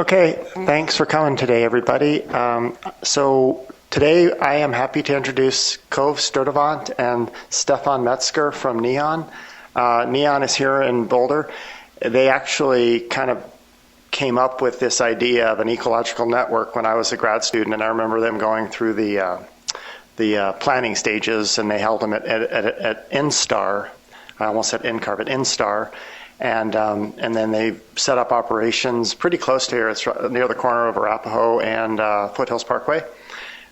Okay, thanks for coming today, everybody. So today I am happy to introduce Cove, Sturtevant, and Stefan Metzger from NEON. NEON is here in Boulder. They actually kind of came up with this idea of an ecological network when I was a grad student, and I remember them going through the planning stages, and they held them at NSTAR. I almost said NCAR, but NSTAR. And then they set up operations pretty close to here. It's near the corner of Arapahoe and Foothills Parkway.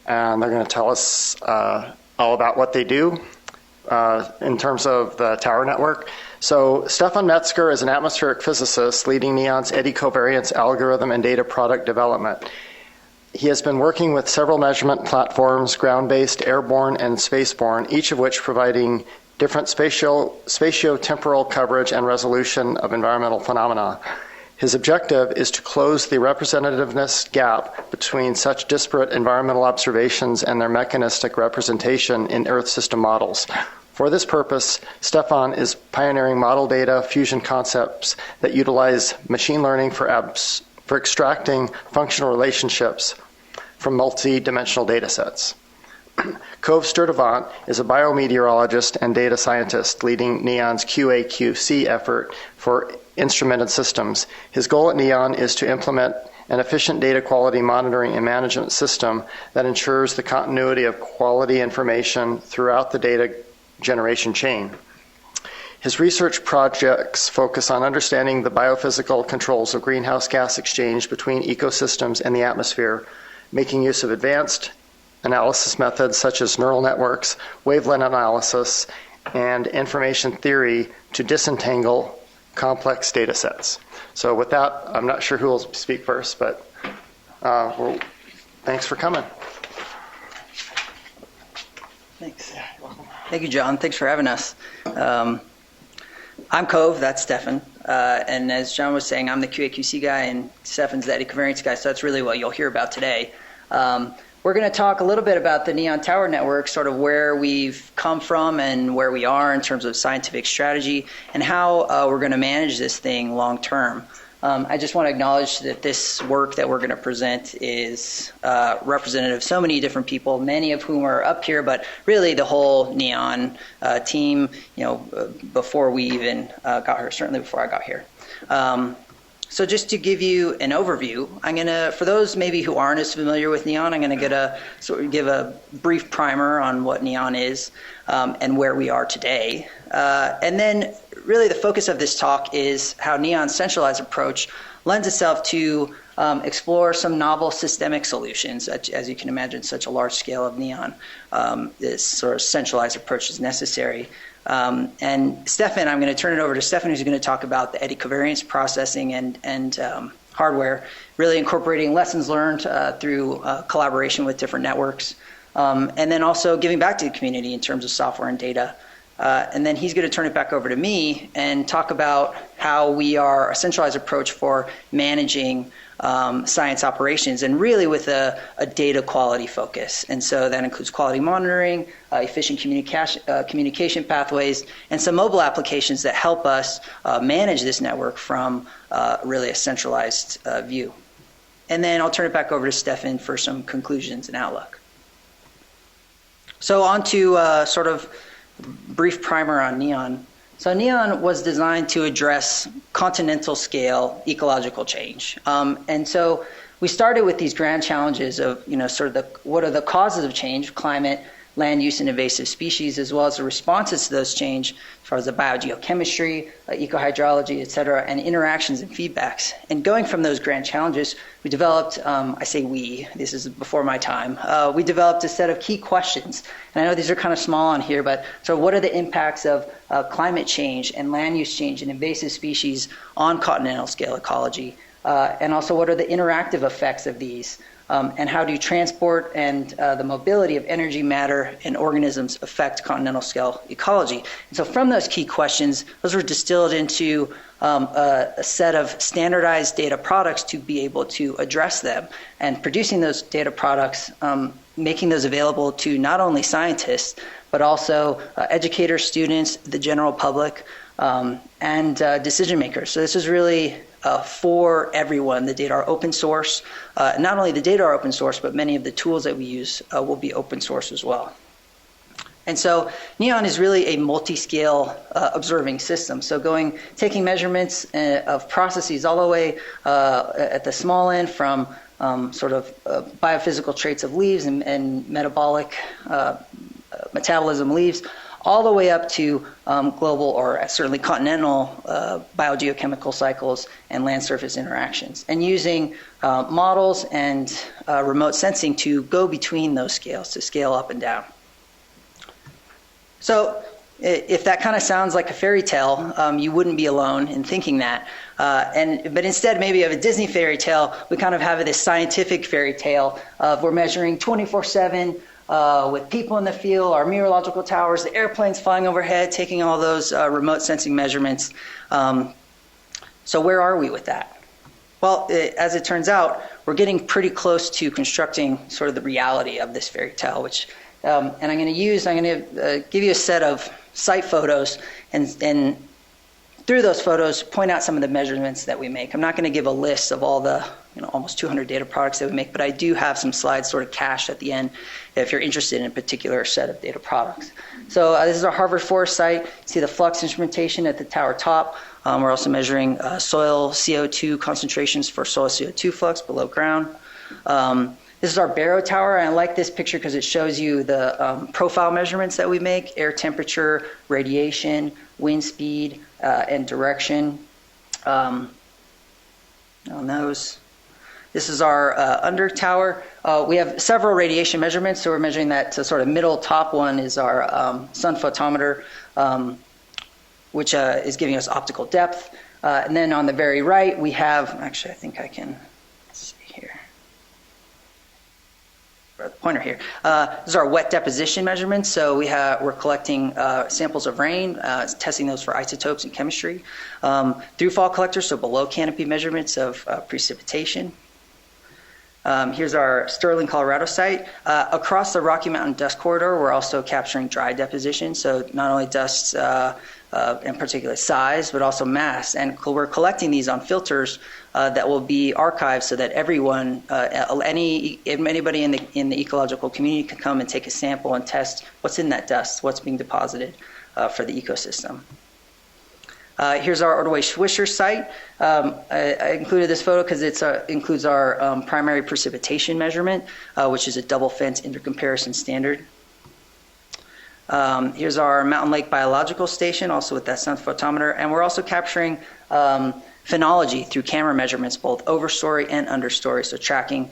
And they're going to tell us all about what they do in terms of the tower network. So Stefan Metzger is an atmospheric physicist leading NEON's eddy-covariance algorithm and data product development. He has been working with several measurement platforms, ground-based, airborne, and spaceborne, each of which providing different spatio-temporal coverage and resolution of environmental phenomena. His objective is to close the representativeness gap between such disparate environmental observations and their mechanistic representation in Earth system models. For this purpose, Stefan is pioneering model data fusion concepts that utilize machine learning for extracting functional relationships from multi-dimensional data sets. Cove Sturtevant is a biometeorologist and data scientist leading NEON's QA/QC effort for instrumented systems. His goal at NEON is to implement an efficient data quality monitoring and management system that ensures the continuity of quality information throughout the data generation chain. His research projects focus on understanding the biophysical controls of greenhouse gas exchange between ecosystems and the atmosphere, making use of advanced analysis methods such as neural networks, wavelength analysis, and information theory to disentangle complex data sets. So with that, I'm not sure who will speak first, but thanks for coming. Thanks. Thank you, John. Thanks for having us. I'm Cove, that's Stefan. And as John was saying, I'm the QA/QC guy, and Stefan's the eddy-covariance guy, so that's really what you'll hear about today. We're going to talk a little bit about the NEON Tower Network, sort of where we've come from and where we are in terms of scientific strategy, and how we're going to manage this thing long term. I just want to acknowledge that this work that we're going to present is representative of so many different people, many of whom are up here, but really the whole NEON team, before we even got here, certainly before I got here. So just to give you an overview, I'm going to, for those maybe who aren't as familiar with NEON, I'm going to give a brief primer on what NEON is and where we are today. And then really the focus of this talk is how NEON's centralized approach lends itself to explore some novel systemic solutions. As you can imagine, such a large scale of NEON, this sort of centralized approach is necessary. And Stefan, I'm going to turn it over to Stefan, who's going to talk about the eddy-covariance processing and hardware, really incorporating lessons learned through collaboration with different networks, and then also giving back to the community in terms of software and data. And then he's going to turn it back over to me and talk about how we are a centralized approach for managing science operations, and really with a data quality focus. And so that includes quality monitoring, efficient communication pathways, and some mobile applications that help us manage this network from really a centralized view. And then I'll turn it back over to Stefan for some conclusions and outlook. So on to sort of brief primer on NEON. So NEON was designed to address continental scale ecological change. And so we started with these grand challenges of, what are the causes of change, climate, land use, and invasive species, as well as the responses to those change as far as the biogeochemistry, ecohydrology, et cetera, and interactions and feedbacks. And going from those grand challenges, we developed, I say we, this is before my time, we developed a set of key questions. And I know these are kind of small on here, but so what are the impacts of climate change and land use change and invasive species on continental scale ecology? And also what are the interactive effects of these? And how do transport and the mobility of energy, matter, and organisms affect continental scale ecology? And so from those key questions, those were distilled into a set of standardized data products to be able to address them. And producing those data products, making those available to not only scientists, but also educators, students, the general public, and decision makers. So this is really for everyone. The data are open source. Not only the data are open source, but many of the tools that we use will be open source as well. And so NEON is really a multi-scale observing system. So taking measurements of processes all the way at the small end from sort of biophysical traits of leaves and metabolic metabolism leaves, all the way up to global or certainly continental biogeochemical cycles and land surface interactions, and using models and remote sensing to go between those scales, to scale up and down. So if that kind of sounds like a fairy tale, you wouldn't be alone in thinking that. But instead, maybe of a Disney fairy tale, we kind of have this scientific fairy tale of we're measuring 24/7 with people in the field, our meteorological towers, the airplanes flying overhead, taking all those remote sensing measurements. So where are we with that? Well, as it turns out, we're getting pretty close to constructing sort of the reality of this fairy tale, which and I'm going to give you a set of site photos and through those photos point out some of the measurements that we make. I'm not going to give a list of all the almost 200 data products that we make, but I do have some slides sort of cached at the end if you're interested in a particular set of data products. So this is our Harvard Forest site. You see the flux instrumentation at the tower top. We're also measuring soil CO2 concentrations for soil CO2 flux below ground. This is our Barrow Tower, and I like this picture because it shows you the profile measurements that we make: air temperature, radiation, wind speed, and direction on those. This is our under tower. We have several radiation measurements, so we're measuring that. So sort of middle top one is our sun photometer, which is giving us optical depth. And then on the very right, we have, actually I think I can, let's see here. The pointer here. This is our wet deposition measurements. So we're collecting samples of rain, testing those for isotopes and chemistry. Through fall collectors, so below canopy measurements of precipitation. Here's our Sterling, Colorado site. Across the Rocky Mountain dust corridor, we're also capturing dry deposition. So not only dust in particular size, but also mass. And we're collecting these on filters that will be archived so that everyone, anybody in the ecological community can come and take a sample and test what's in that dust, what's being deposited for the ecosystem. Here's our Ordway Swisher site. I included this photo because it includes our primary precipitation measurement, which is a double fence intercomparison standard. Here's our Mountain Lake Biological Station, also with that sun photometer, and we're also capturing phenology through camera measurements, both overstory and understory, so tracking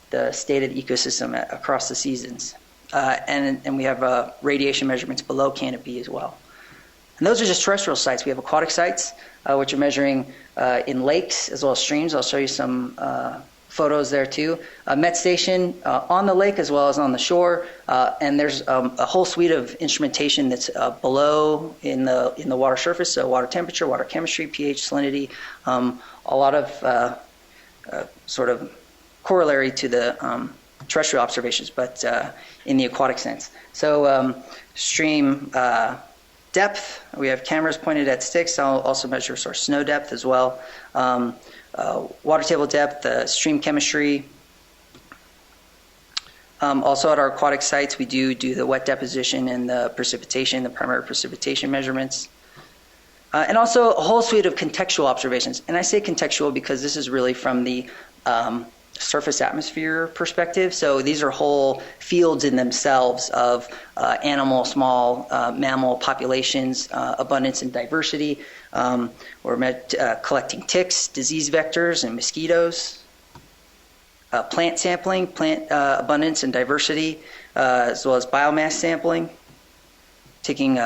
the state of the ecosystem across the seasons. And we have radiation measurements below canopy as well. And those are just terrestrial sites. We have aquatic sites, which are measuring in lakes as well as streams. I'll show you some photos there too. A Met station on the lake as well as on the shore, and there's a whole suite of instrumentation that's below in the water surface. So water temperature, water chemistry, pH, salinity, a lot of sort of corollary to the terrestrial observations, but in the aquatic sense. So stream depth, we have cameras pointed at sticks. I'll also measure sort of snow depth as well. Water table depth, stream chemistry. Also at our aquatic sites, we do the wet deposition and the precipitation, the primary precipitation measurements. And also a whole suite of contextual observations. And I say contextual because this is really from the surface atmosphere perspective. So these are whole fields in themselves of animal, small mammal populations, abundance and diversity. We're collecting ticks, disease vectors, and mosquitoes. Plant sampling, plant abundance and diversity, as well as biomass sampling. Taking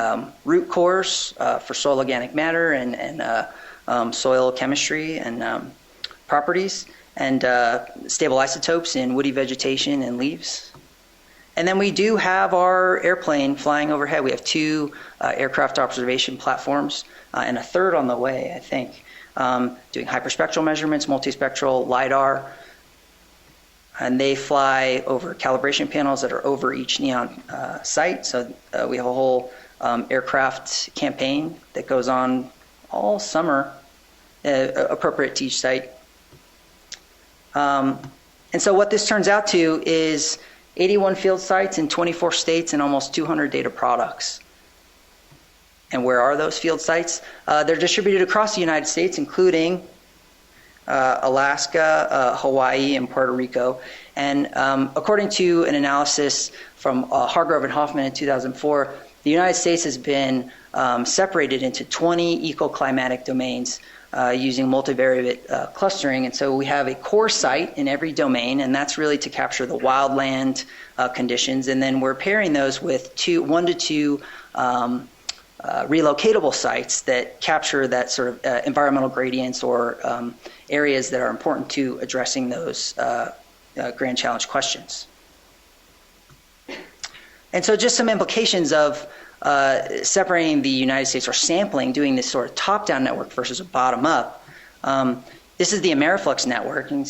root cores for soil organic matter and soil chemistry and properties. And stable isotopes in woody vegetation and leaves. And then we do have our airplane flying overhead. We have 2 aircraft observation platforms and a third on the way, I think, doing hyperspectral measurements, multispectral, LIDAR. And they fly over calibration panels that are over each NEON site. So we have a whole aircraft campaign that goes on all summer. appropriate to each site. And so what this turns out to is 81 field sites in 24 states and almost 200 data products. And where are those field sites? They're distributed across the United States, including Alaska, Hawaii, and Puerto Rico. And according to an analysis from Hargrove and Hoffman in 2004, the United States has been separated into 20 ecoclimatic domains using multivariate clustering. And so we have a core site in every domain, and that's really to capture the wildland conditions. And then we're pairing those with 1 to 2 relocatable sites that capture that sort of environmental gradients or areas that are important to addressing those grand challenge questions. And so just some implications of separating the United States or sampling, doing this sort of top-down network versus a bottom-up. This is the AmeriFlux network. You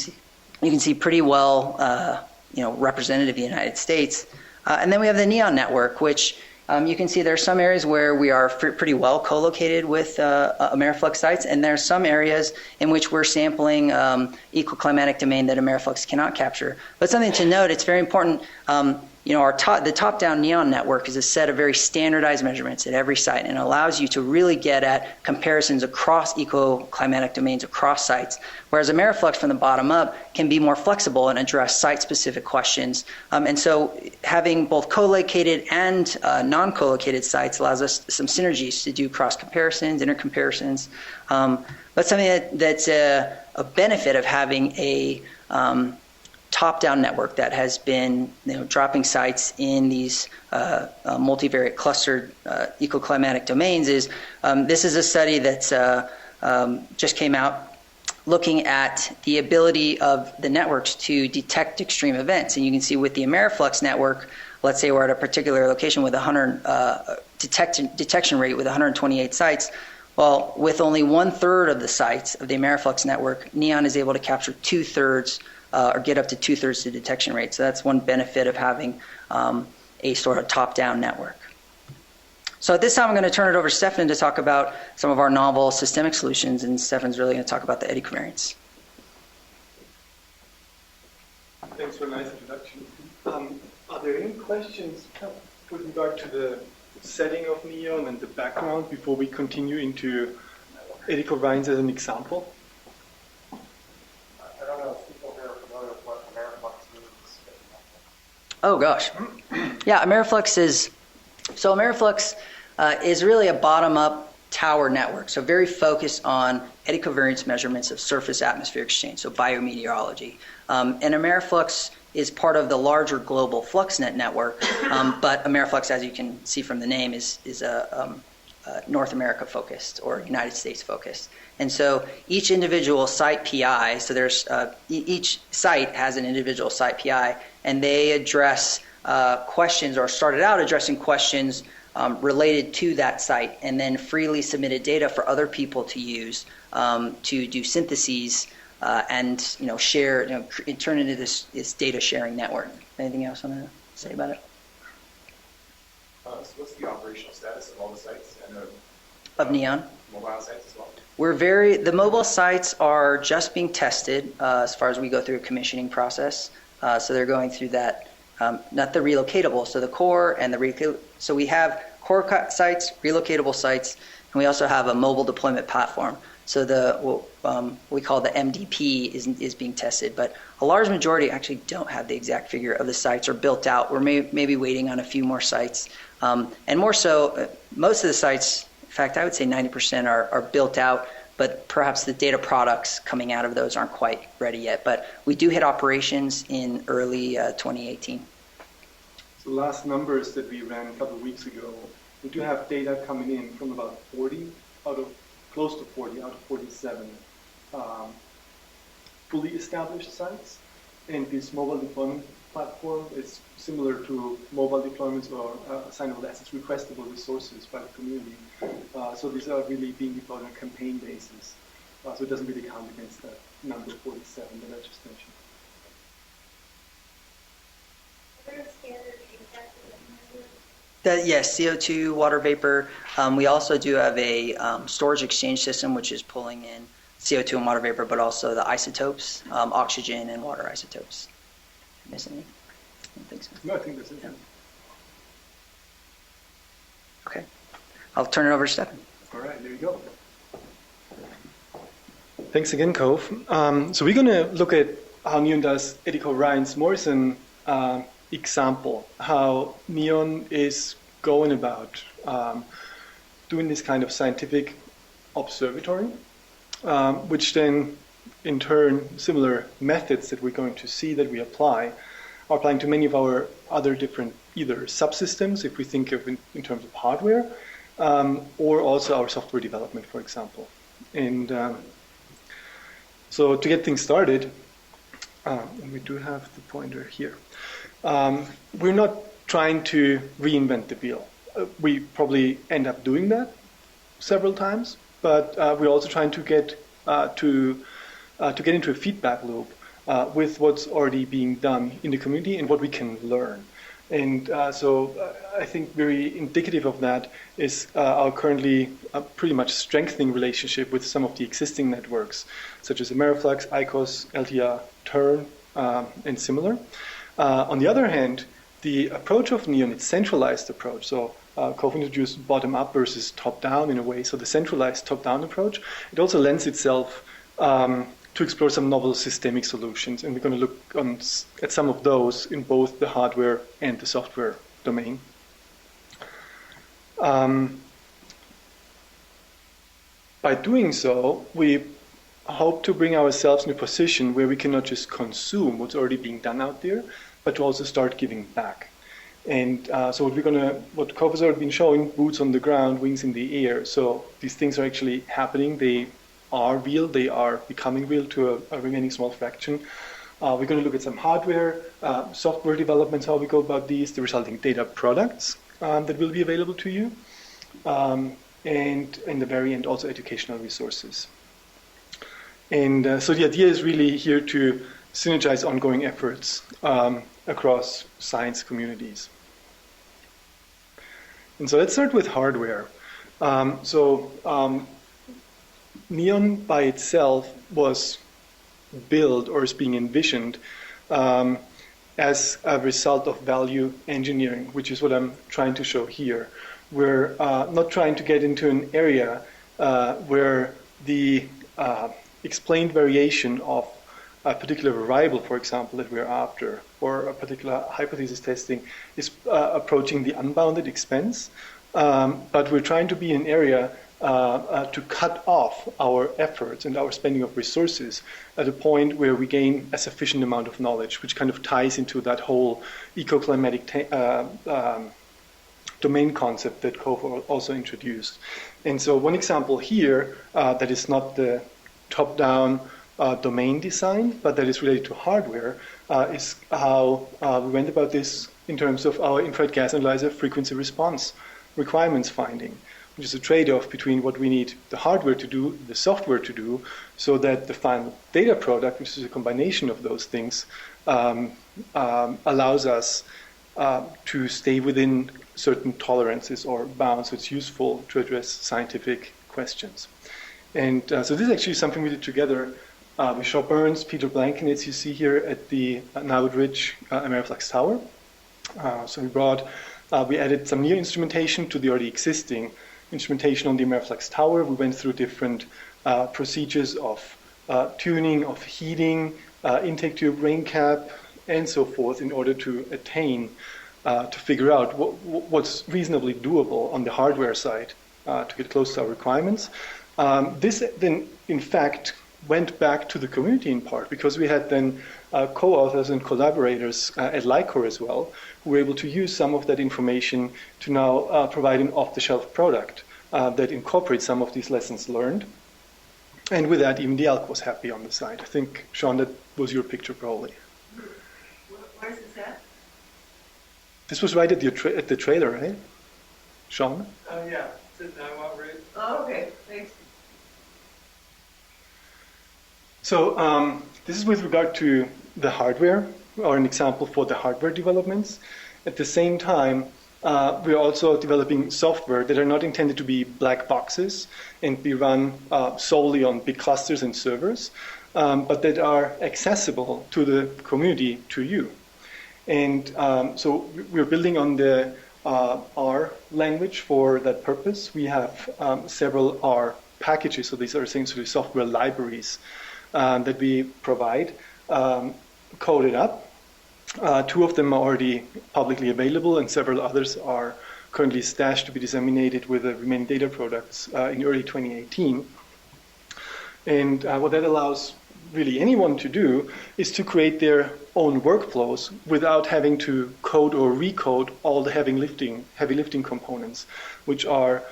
can see pretty well representative of the United States. And then we have the NEON network, which you can see there are some areas where we are pretty well co-located with AmeriFlux sites, and there are some areas in which we're sampling ecoclimatic domain that AmeriFlux cannot capture. But something to note, it's very important, the top-down NEON network is a set of very standardized measurements at every site, and it allows you to really get at comparisons across ecoclimatic domains across sites, whereas AmeriFlux from the bottom up can be more flexible and address site-specific questions. And so having both co-located and non-co-located sites allows us some synergies to do cross-comparisons, intercomparisons. But something that's a benefit of having a top-down network that has been dropping sites in these multivariate clustered ecoclimatic domains is this is a study that's just came out looking at the ability of the networks to detect extreme events. And you can see with the AmeriFlux network, let's say we're at a particular location with 100 detection rate with 128 sites. Well, with only 1/3 of the sites of the AmeriFlux network, NEON is able to capture 2/3 or get up to 2/3 the detection rate. So that's one benefit of having a sort of top-down network. So at this time, I'm going to turn it over to Stefan to talk about some of our novel systemic solutions, and Stefan's really going to talk about the eddy covariance. Thanks for a nice introduction. Are there any questions with regard to the setting of NEON and the background before we continue into eddy-covariance as an example? I don't know if people here are familiar with what AmeriFlux means. Oh, gosh. Yeah, AmeriFlux is really a bottom-up tower network, so very focused on eddy covariance measurements of surface-atmosphere exchange, so biometeorology. And AmeriFlux is part of the larger global FluxNet network, but AmeriFlux, as you can see from the name, is North America focused or United States focused. And so each individual site PI, so there's each site has an individual site PI, and they address questions, or started out addressing questions related to that site, and then freely submitted data for other people to use to do syntheses and share, turn into this data sharing network. Anything else I want to say about it? So what's the operational status of all the sites and of NEON? mobile sites as well? The mobile sites are just being tested as far as we go through a commissioning process. So they're going through that, not the relocatable, so the core and the so we have core sites, relocatable sites, and we also have a mobile deployment platform. So what we call the MDP is being tested, but a large majority actually don't have the exact figure of the sites or built out. We're maybe waiting on a few more sites, and more so, most of the sites, in fact, I would say 90% are built out, but perhaps the data products coming out of those aren't quite ready yet. But we do hit operations in early 2018. So last numbers that we ran a couple of weeks ago, we do have data coming in from about 40 close to 40 out of 47 fully established sites. And this mobile deployment platform is similar to mobile deployments or assignable assets, requestable resources by the community. So these are really being deployed on a campaign basis. So it doesn't really count against that number 47 that I just mentioned. Yes, CO2, water vapor. We also do have a storage exchange system, which is pulling in CO2 and water vapor, but also the isotopes, oxygen and water isotopes. Miss any? I don't think so. No, I think that's it. Yeah. Okay. I'll turn it over to Stefan. All right, there you go. Thanks again, Cove. So we're going to look at how NEON does eddy-covariance more as an example, how NEON is going about doing this kind of scientific observatory, which then, in turn, similar methods that we're going to see that we apply, are applying to many of our other different either subsystems, if we think of in terms of hardware, or also our software development, for example. And so to get things started, and we do have the pointer here, we're not trying to reinvent the wheel. We probably end up doing that several times, but we're also trying to get into a feedback loop with what's already being done in the community and what we can learn. And so I think very indicative of that is our currently pretty much strengthening relationship with some of the existing networks, such as AmeriFlux, ICOS, LTER, TER, and similar. On the other hand, the approach of NEON, its centralized approach, so Cove introduced bottom-up versus top-down in a way, so the centralized top-down approach, it also lends itself to explore some novel systemic solutions, and we're going to look at some of those in both the hardware and the software domain. By doing so, we hope to bring ourselves in a position where we can not just consume what's already being done out there, but to also start giving back. And so what Cove has already been showing, boots on the ground, wings in the air. So these things are actually happening. They are real. They are becoming real to a remaining small fraction. We're going to look at some hardware, software developments, how we go about these, the resulting data products that will be available to you, and in the very end also educational resources. And so the idea is really here to synergize ongoing efforts across science communities. And so let's start with hardware. NEON by itself was built or is being envisioned as a result of value engineering, which is what I'm trying to show here. We're not trying to get into an area where the explained variation of a particular variable, for example, that we're after, or a particular hypothesis testing is approaching the unbounded expense. But we're trying to be in an area to cut off our efforts and our spending of resources at a point where we gain a sufficient amount of knowledge, which kind of ties into that whole ecoclimatic domain concept that Cove also introduced. And so one example here that is not the top-down domain design, but that is related to hardware, is how we went about this in terms of our infrared gas analyzer frequency response requirements finding, which is a trade-off between what we need the hardware to do, the software to do, so that the final data product, which is a combination of those things, allows us to stay within certain tolerances or bounds, so it's useful to address scientific questions. And so this is actually something we did together with Shaw Burns, Peter Blankenitz, you see here at the Narwood Ridge AmeriFlux Tower. So we added some new instrumentation to the already existing instrumentation on the AmeriFlux Tower. We went through different procedures of tuning, of heating, intake tube, rain cap, and so forth in order to figure out what's reasonably doable on the hardware side to get close to our requirements. This then, in fact, went back to the community in part because we had then co-authors and collaborators at LTER as well who were able to use some of that information to now provide an off-the-shelf product that incorporates some of these lessons learned. And with that, even the elk was happy on the side. I think, Sean, that was your picture probably. Where's this at? This was right at the trailer, right? Sean? Yeah, it's at Narwood Ridge. Oh, okay, thanks. So this is with regard to the hardware, or an example for the hardware developments. At the same time, we're also developing software that are not intended to be black boxes and be run solely on big clusters and servers, but that are accessible to the community, to you. And so we're building on the R language for that purpose. We have several R packages, so these are essentially software libraries that we provide, coded up. Two of them are already publicly available, and several others are currently stashed to be disseminated with the remaining data products in early 2018. And what that allows really anyone to do is to create their own workflows without having to code or recode all the heavy lifting components, which are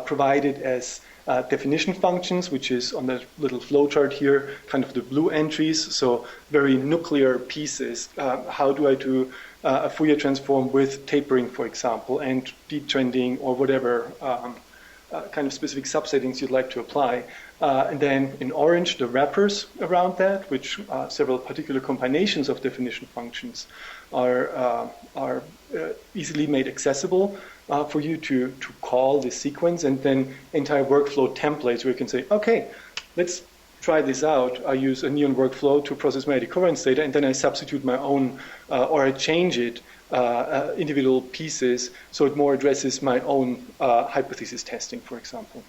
provided as definition functions, which is on the little flowchart here, kind of the blue entries, so very nuclear pieces. How do I do a Fourier transform with tapering, for example, and detrending or whatever kind of specific subsettings you'd like to apply. And then in orange, the wrappers around that, which several particular combinations of definition functions are easily made accessible for you to call this sequence, and then entire workflow templates where you can say, okay, let's try this out. I use a NEON workflow to process my eddy-covariance data, and then I substitute my own, or I change it, individual pieces, so it more addresses my own hypothesis testing, for example.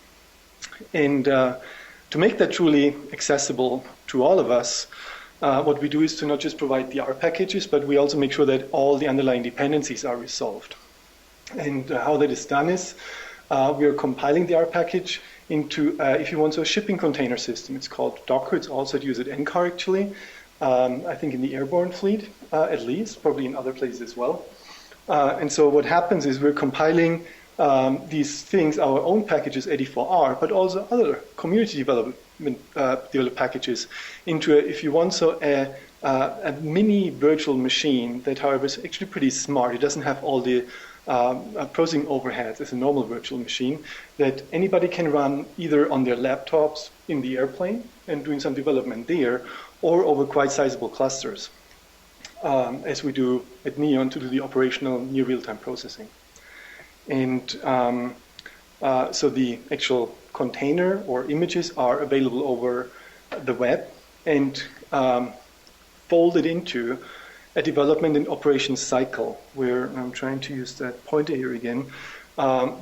And to make that truly accessible to all of us, what we do is to not just provide the R packages, but we also make sure that all the underlying dependencies are resolved. And how that is done is we are compiling the R package into, if you want, so a shipping container system. It's called Docker. It's also used at NCAR, actually. I think in the airborne fleet, at least, probably in other places as well. And so what happens is we're compiling these things, our own packages, eddy-4R, but also other community developed packages into, if you want, so a mini virtual machine that, however, is actually pretty smart. It doesn't have all the processing overheads as a normal virtual machine, that anybody can run either on their laptops in the airplane and doing some development there, or over quite sizable clusters, as we do at NEON to do the operational near real-time processing. And so the actual container or images are available over the web and folded into a development and operations cycle, where I'm trying to use that pointer here again,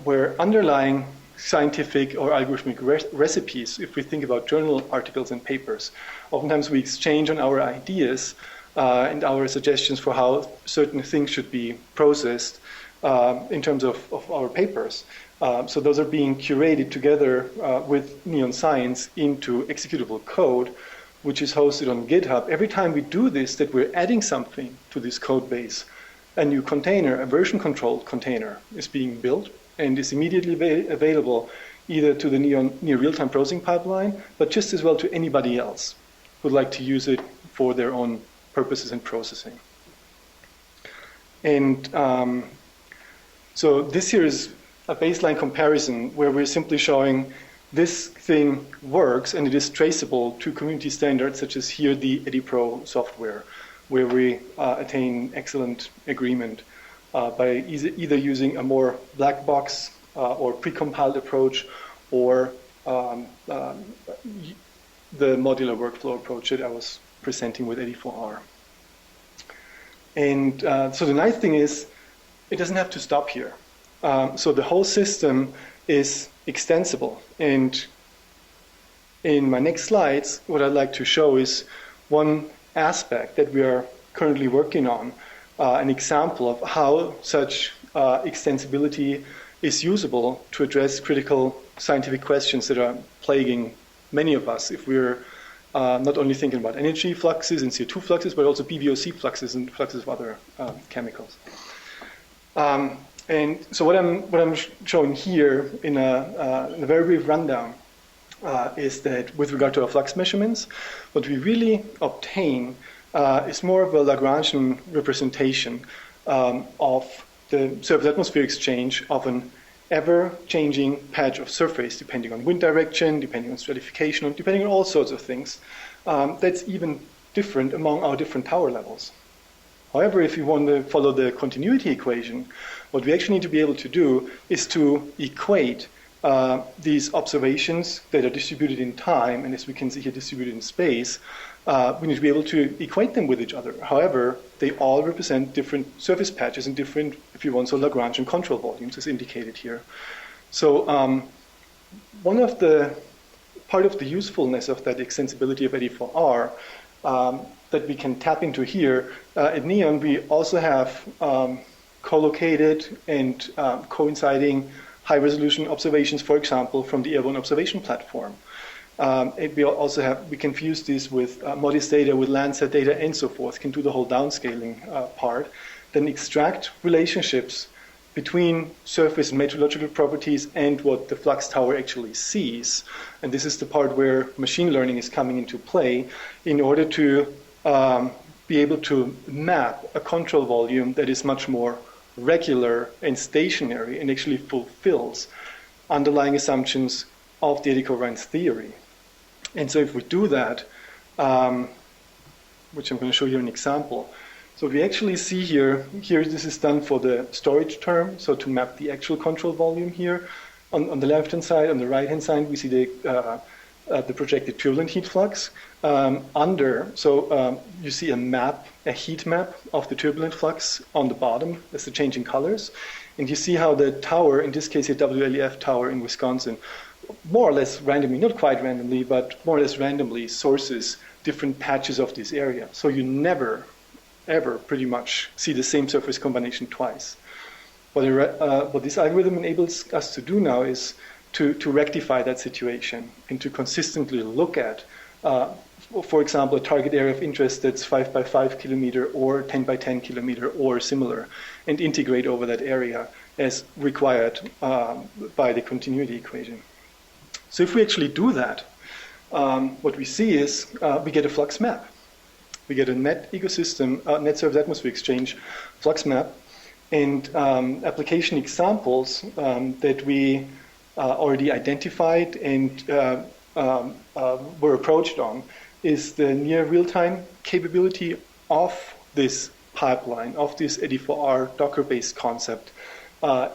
where underlying scientific or algorithmic recipes, if we think about journal articles and papers, oftentimes we exchange on our ideas and our suggestions for how certain things should be processed in terms of our papers. So those are being curated together with NEON Science into executable code, which is hosted on GitHub. Every time we do this, that we're adding something to this code base, a new container, a version-controlled container, is being built and is immediately available either to the NEON near real-time processing pipeline, but just as well to anybody else who'd like to use it for their own purposes and processing. And so this here is a baseline comparison where we're simply showing this thing works and it is traceable to community standards, such as here the EddyPro software, where we attain excellent agreement by either using a more black box or pre-compiled approach, or the modular workflow approach that I was presenting with eddy-4R. And so the nice thing is, it doesn't have to stop here. So the whole system is extensible. And in my next slides, what I'd like to show is one aspect that we are currently working on, an example of how such extensibility is usable to address critical scientific questions that are plaguing many of us if we're not only thinking about energy fluxes and CO2 fluxes, but also PVOC fluxes and fluxes of other chemicals. And so what I'm showing here in a very brief rundown is that with regard to our flux measurements, what we really obtain is more of a Lagrangian representation of the surface atmosphere exchange of an ever-changing patch of surface, depending on wind direction, depending on stratification, and depending on all sorts of things. That's even different among our different tower levels. However, if you want to follow the continuity equation, what we actually need to be able to do is to equate these observations that are distributed in time, and as we can see here, distributed in space. We need to be able to equate them with each other. However, they all represent different surface patches and different, if you want, so Lagrangian control volumes as indicated here. So part of the usefulness of that extensibility of eddy-4R that we can tap into here, at NEON we also have co-located and coinciding high-resolution observations, for example, from the airborne observation platform. We can fuse this with MODIS data, with Landsat data, and so forth, can do the whole downscaling part, then extract relationships between surface and meteorological properties and what the flux tower actually sees. And this is the part where machine learning is coming into play in order to be able to map a control volume that is much more regular and stationary and actually fulfills underlying assumptions of the eddy-covariance theory. And so if we do that, which I'm going to show you an example. So we actually see here this is done for the storage term, so to map the actual control volume here. On the left-hand side, on the right-hand side, we see the projected turbulent heat flux. You see a heat map of the turbulent flux on the bottom. That's the changing colors. And you see how the tower, in this case a WLEF tower in Wisconsin, more or less randomly, not quite randomly, but more or less randomly sources different patches of this area. So you never, ever pretty much see the same surface combination twice. What this algorithm enables us to do now is to rectify that situation and to consistently look at, for example, a target area of interest that's 5 by 5 kilometer or 10 by 10 kilometer or similar, and integrate over that area as required by the continuity equation. So if we actually do that, what we see is we get a flux map. We get a net ecosystem, net surface atmosphere exchange flux map, and application examples that we already identified and were approached on is the near real-time capability of this pipeline, of this eddy-4R Docker-based concept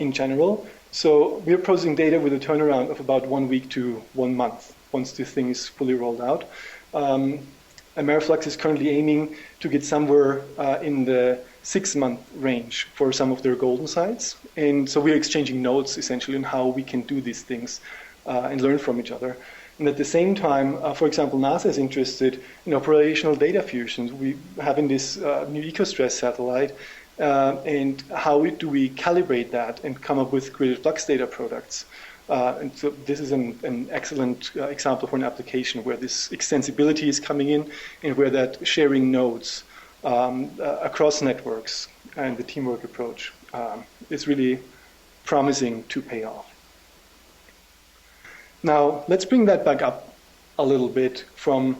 in general. So we're processing data with a turnaround of about 1 week to 1 month once this thing is fully rolled out. AmeriFlux is currently aiming to get somewhere in the 6-month range for some of their golden sites. And so we're exchanging notes essentially on how we can do these things and learn from each other. And at the same time, for example, NASA is interested in operational data fusion. We have in this new EcoStress satellite, and how do we calibrate that and come up with graded flux data products. And so this is an excellent example for an application where this extensibility is coming in and where that sharing nodes across networks and the teamwork approach is really promising to pay off. Now, let's bring that back up a little bit from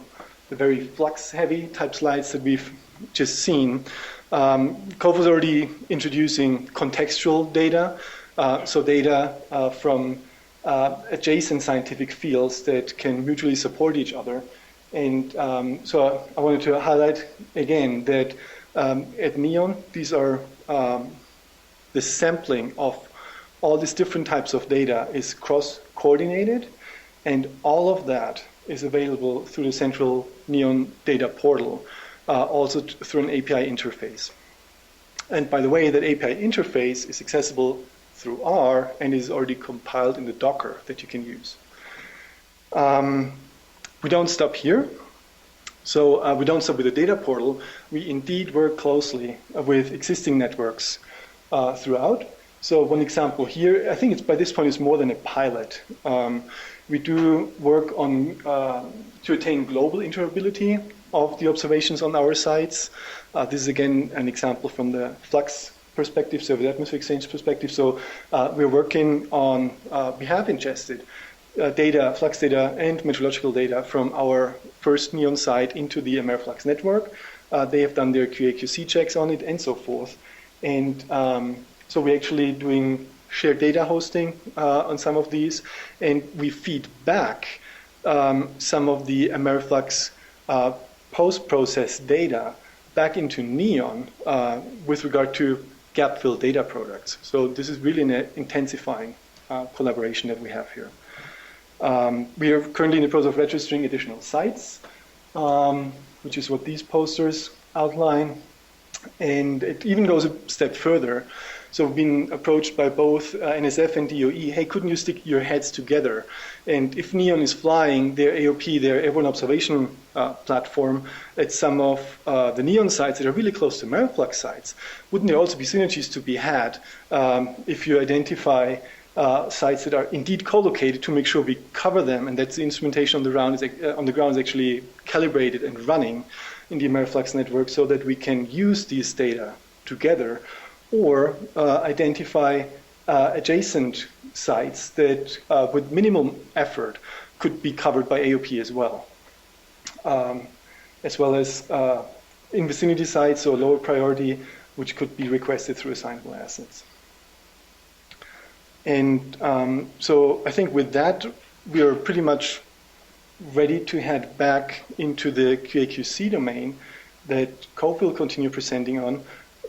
the very flux-heavy type slides that we've just seen. Cove was already introducing contextual data, so data from adjacent scientific fields that can mutually support each other. And so I wanted to highlight again that at NEON, these are the sampling of all these different types of data is cross-coordinated, and all of that is available through the central NEON data portal, also through an API interface. And by the way, that API interface is accessible through R and is already compiled in the Docker that you can use. We don't stop here. So we don't stop with the data portal. We indeed work closely with existing networks throughout. So one example here, I think it's by this point it's more than a pilot. We do work on to attain global interoperability of the observations on our sites. This is again an example from the flux perspective, so the atmosphere exchange perspective. So we're working on, we have ingested data, flux data and meteorological data from our first NEON site into the AmeriFlux network. They have done their QA/QC checks on it and so forth. And so we're actually doing shared data hosting on some of these, and we feed back some of the AmeriFlux post-process data back into NEON with regard to gap-filled data products. So this is really an intensifying collaboration that we have here. We are currently in the process of registering additional sites, which is what these posters outline. And it even goes a step further. So we've been approached by both NSF and DOE, hey, couldn't you stick your heads together? And if NEON is flying their AOP, their airborne observation platform, at some of the NEON sites that are really close to AmeriFlux sites, wouldn't there also be synergies to be had if you identify sites that are indeed co-located to make sure we cover them and that the instrumentation on the ground is actually calibrated and running in the AmeriFlux network so that we can use these data together, or identify adjacent sites that with minimum effort could be covered by AOP as well as in vicinity sites or lower priority, which could be requested through assignable assets. And so I think with that, we are pretty much ready to head back into the QA/QC domain that Cove will continue presenting on.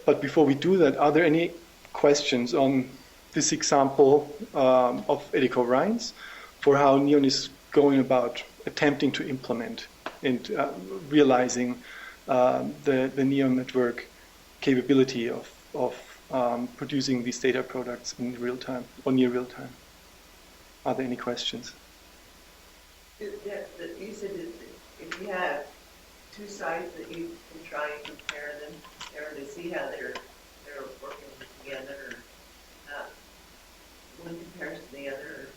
But before we do that, are there any questions on this example of eddy-covariance for how NEON is going about attempting to implement and realizing the NEON network capability of producing these data products in real time or near real time? Are there any questions? You said that if you have two sites that you can try and compare them to see how they're working together, or one compares to the other.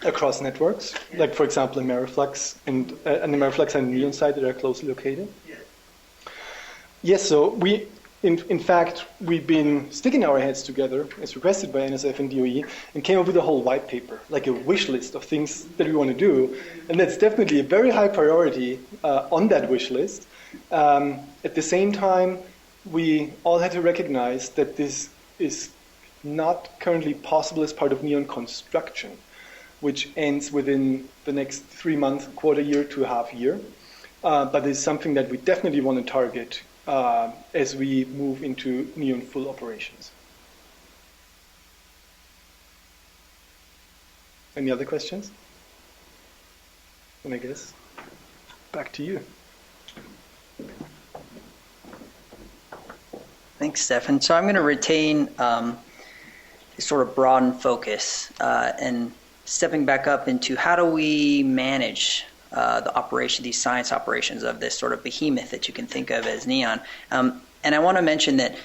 Across networks, Yeah. like for example, AmeriFlux and AmeriFlux and NEON site that are closely located. Yeah. Yes, so we, in fact, we've been sticking our heads together, as requested by NSF and DOE, and came up with a whole white paper, like a wish list of things that we want to do. And that's definitely a very high priority on that wish list. At the same time, we all had to recognize that this is not currently possible as part of NEON construction, which ends within the next 3 months, quarter year to a half year. But it's something that we definitely want to target as we move into NEON full operations. Any other questions? And I guess back to you. Thanks, Stefan. So I'm going to retain this sort of broadened focus and stepping back up into how do we manage the operation, these science operations of this sort of behemoth that you can think of as NEON. And I want to mention that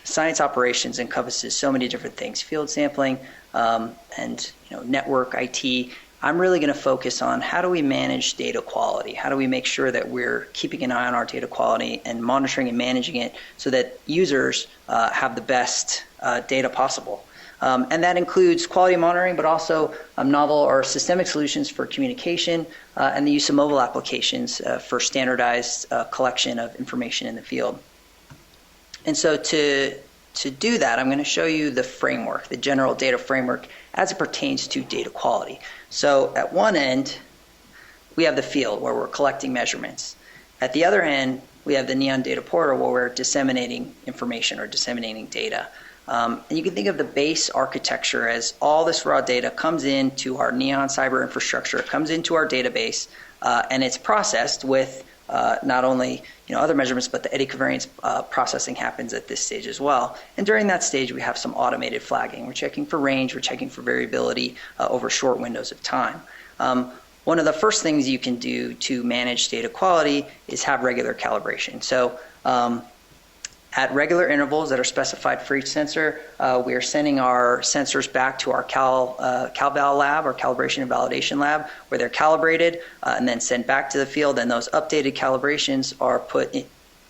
science operations encompasses so many different things: field sampling and network IT. I'm really going to focus on how do we manage data quality? How do we make sure that we're keeping an eye on our data quality and monitoring and managing it so that users have the best data possible? And that includes quality monitoring, but also novel or systemic solutions for communication and the use of mobile applications for standardized collection of information in the field. And so to do that, I'm going to show you the framework, the general data framework as it pertains to data quality. So at one end, we have the field where we're collecting measurements. At the other end, we have the NEON data portal where we're disseminating information or disseminating data. And you can think of the base architecture as all this raw data comes into our NEON cyber infrastructure, comes into our database, and it's processed with not only other measurements, but the eddy-covariance processing happens at this stage as well. And during that stage, we have some automated flagging. We're checking for range, we're checking for variability over short windows of time. One of the first things you can do to manage data quality is have regular calibration. So at regular intervals that are specified for each sensor, we are sending our sensors back to our CalVal lab, our calibration and validation lab, where they're calibrated and then sent back to the field, and those updated calibrations are put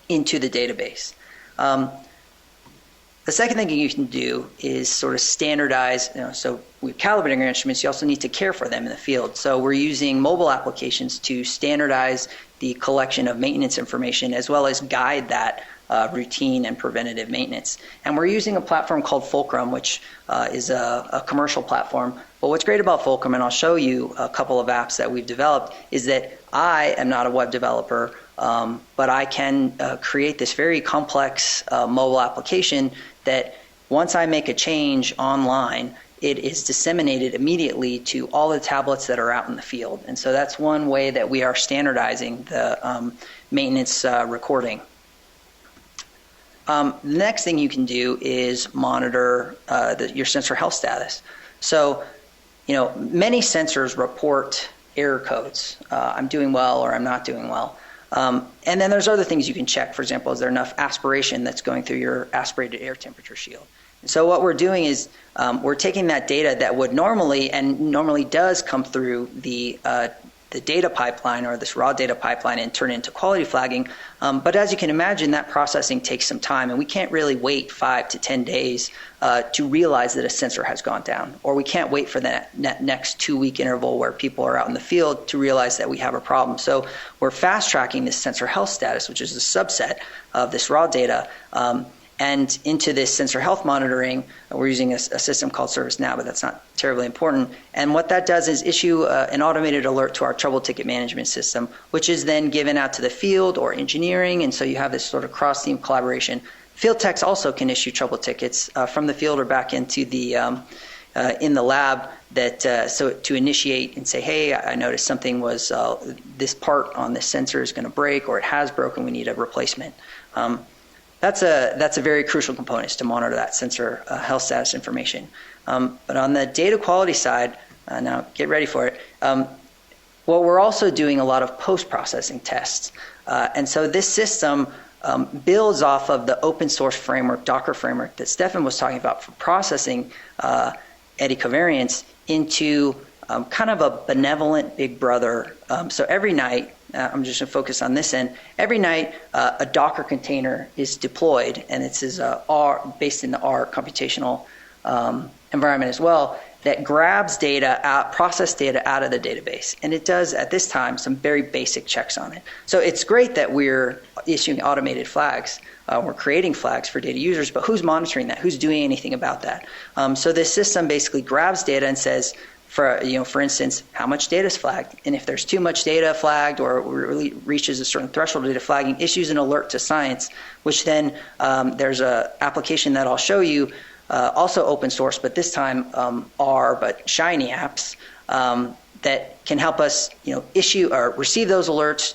into the database. The second thing you can do is sort of standardize, so we're calibrating our instruments, you also need to care for them in the field. So we're using mobile applications to standardize the collection of maintenance information as well as guide that routine and preventative maintenance. And we're using a platform called Fulcrum, which is a commercial platform. But what's great about Fulcrum, and I'll show you a couple of apps that we've developed, is that I am not a web developer. but I can create this very complex mobile application that once I make a change online, it is disseminated immediately to all the tablets that are out in the field. And so that's one way that we are standardizing the maintenance recording. The next thing you can do is monitor your sensor health status. So, many sensors report error codes. I'm doing well or I'm not doing well. And then there's other things you can check. For example, is there enough aspiration that's going through your aspirated air temperature shield? And so what we're doing is we're taking that data that would normally does come through the data pipeline or this raw data pipeline and turn it into quality flagging. But as you can imagine, that processing takes some time, and we can't really wait 5 to 10 days to realize that a sensor has gone down, or we can't wait for that next 2-week interval where people are out in the field to realize that we have a problem. So we're fast tracking this sensor health status, which is a subset of this raw data, and into this sensor health monitoring. We're using a system called ServiceNow, but that's not terribly important. And what that does is issue an automated alert to our trouble ticket management system, which is then given out to the field or engineering. And so you have this sort of cross-team collaboration. Field techs also can issue trouble tickets from the field or back into the in the lab so to initiate and say, hey, I noticed something was this part on this sensor is going to break, or it has broken. We need a replacement. That's a very crucial component, is to monitor that sensor health status information. But on the data quality side, now get ready for it, well, we're also doing a lot of post-processing tests. And so this system builds off of the open source framework, Docker framework, that Stefan was talking about for processing eddy-covariance into kind of a benevolent big brother. So every night, I'm just going to focus on this end. Every night, a Docker container is deployed, and it's based in the R computational environment as well, that grabs process data out of the database. And it does, at this time, some very basic checks on it. So it's great that we're issuing automated flags. We're creating flags for data users, but who's monitoring that? Who's doing anything about that? So this system basically grabs data and says, for instance, how much data is flagged, and if there's too much data flagged or really reaches a certain threshold of data flagging, issues an alert to science, which then there's a application that I'll show you, also open source, but this time R, but Shiny apps that can help us, issue or receive those alerts,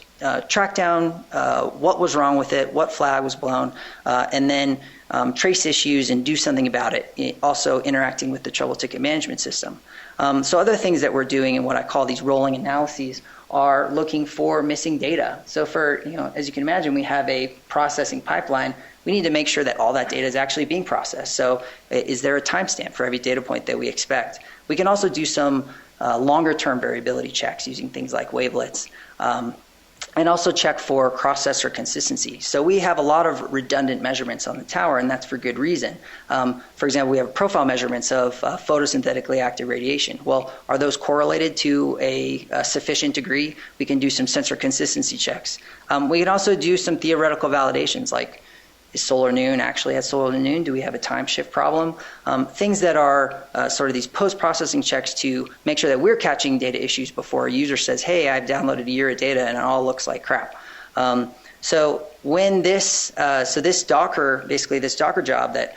track down what was wrong with it, what flag was blown, and then trace issues and do something about it. Also interacting with the trouble ticket management system. So other things that we're doing in what I call these rolling analyses are looking for missing data. So for, as you can imagine, we have a processing pipeline. We need to make sure that all that data is actually being processed. So is there a timestamp for every data point that we expect? We can also do some longer-term variability checks using things like wavelets. And also check for cross-sensor consistency. So we have a lot of redundant measurements on the tower, and that's for good reason. For example, we have profile measurements of photosynthetically active radiation. Well, are those correlated to a sufficient degree? We can do some sensor consistency checks. We can also do some theoretical validations, like, is solar noon actually at solar noon? Do we have a time shift problem? Things that are sort of these post-processing checks to make sure that we're catching data issues before a user says, hey, I've downloaded a year of data and it all looks like crap. So when this Docker job that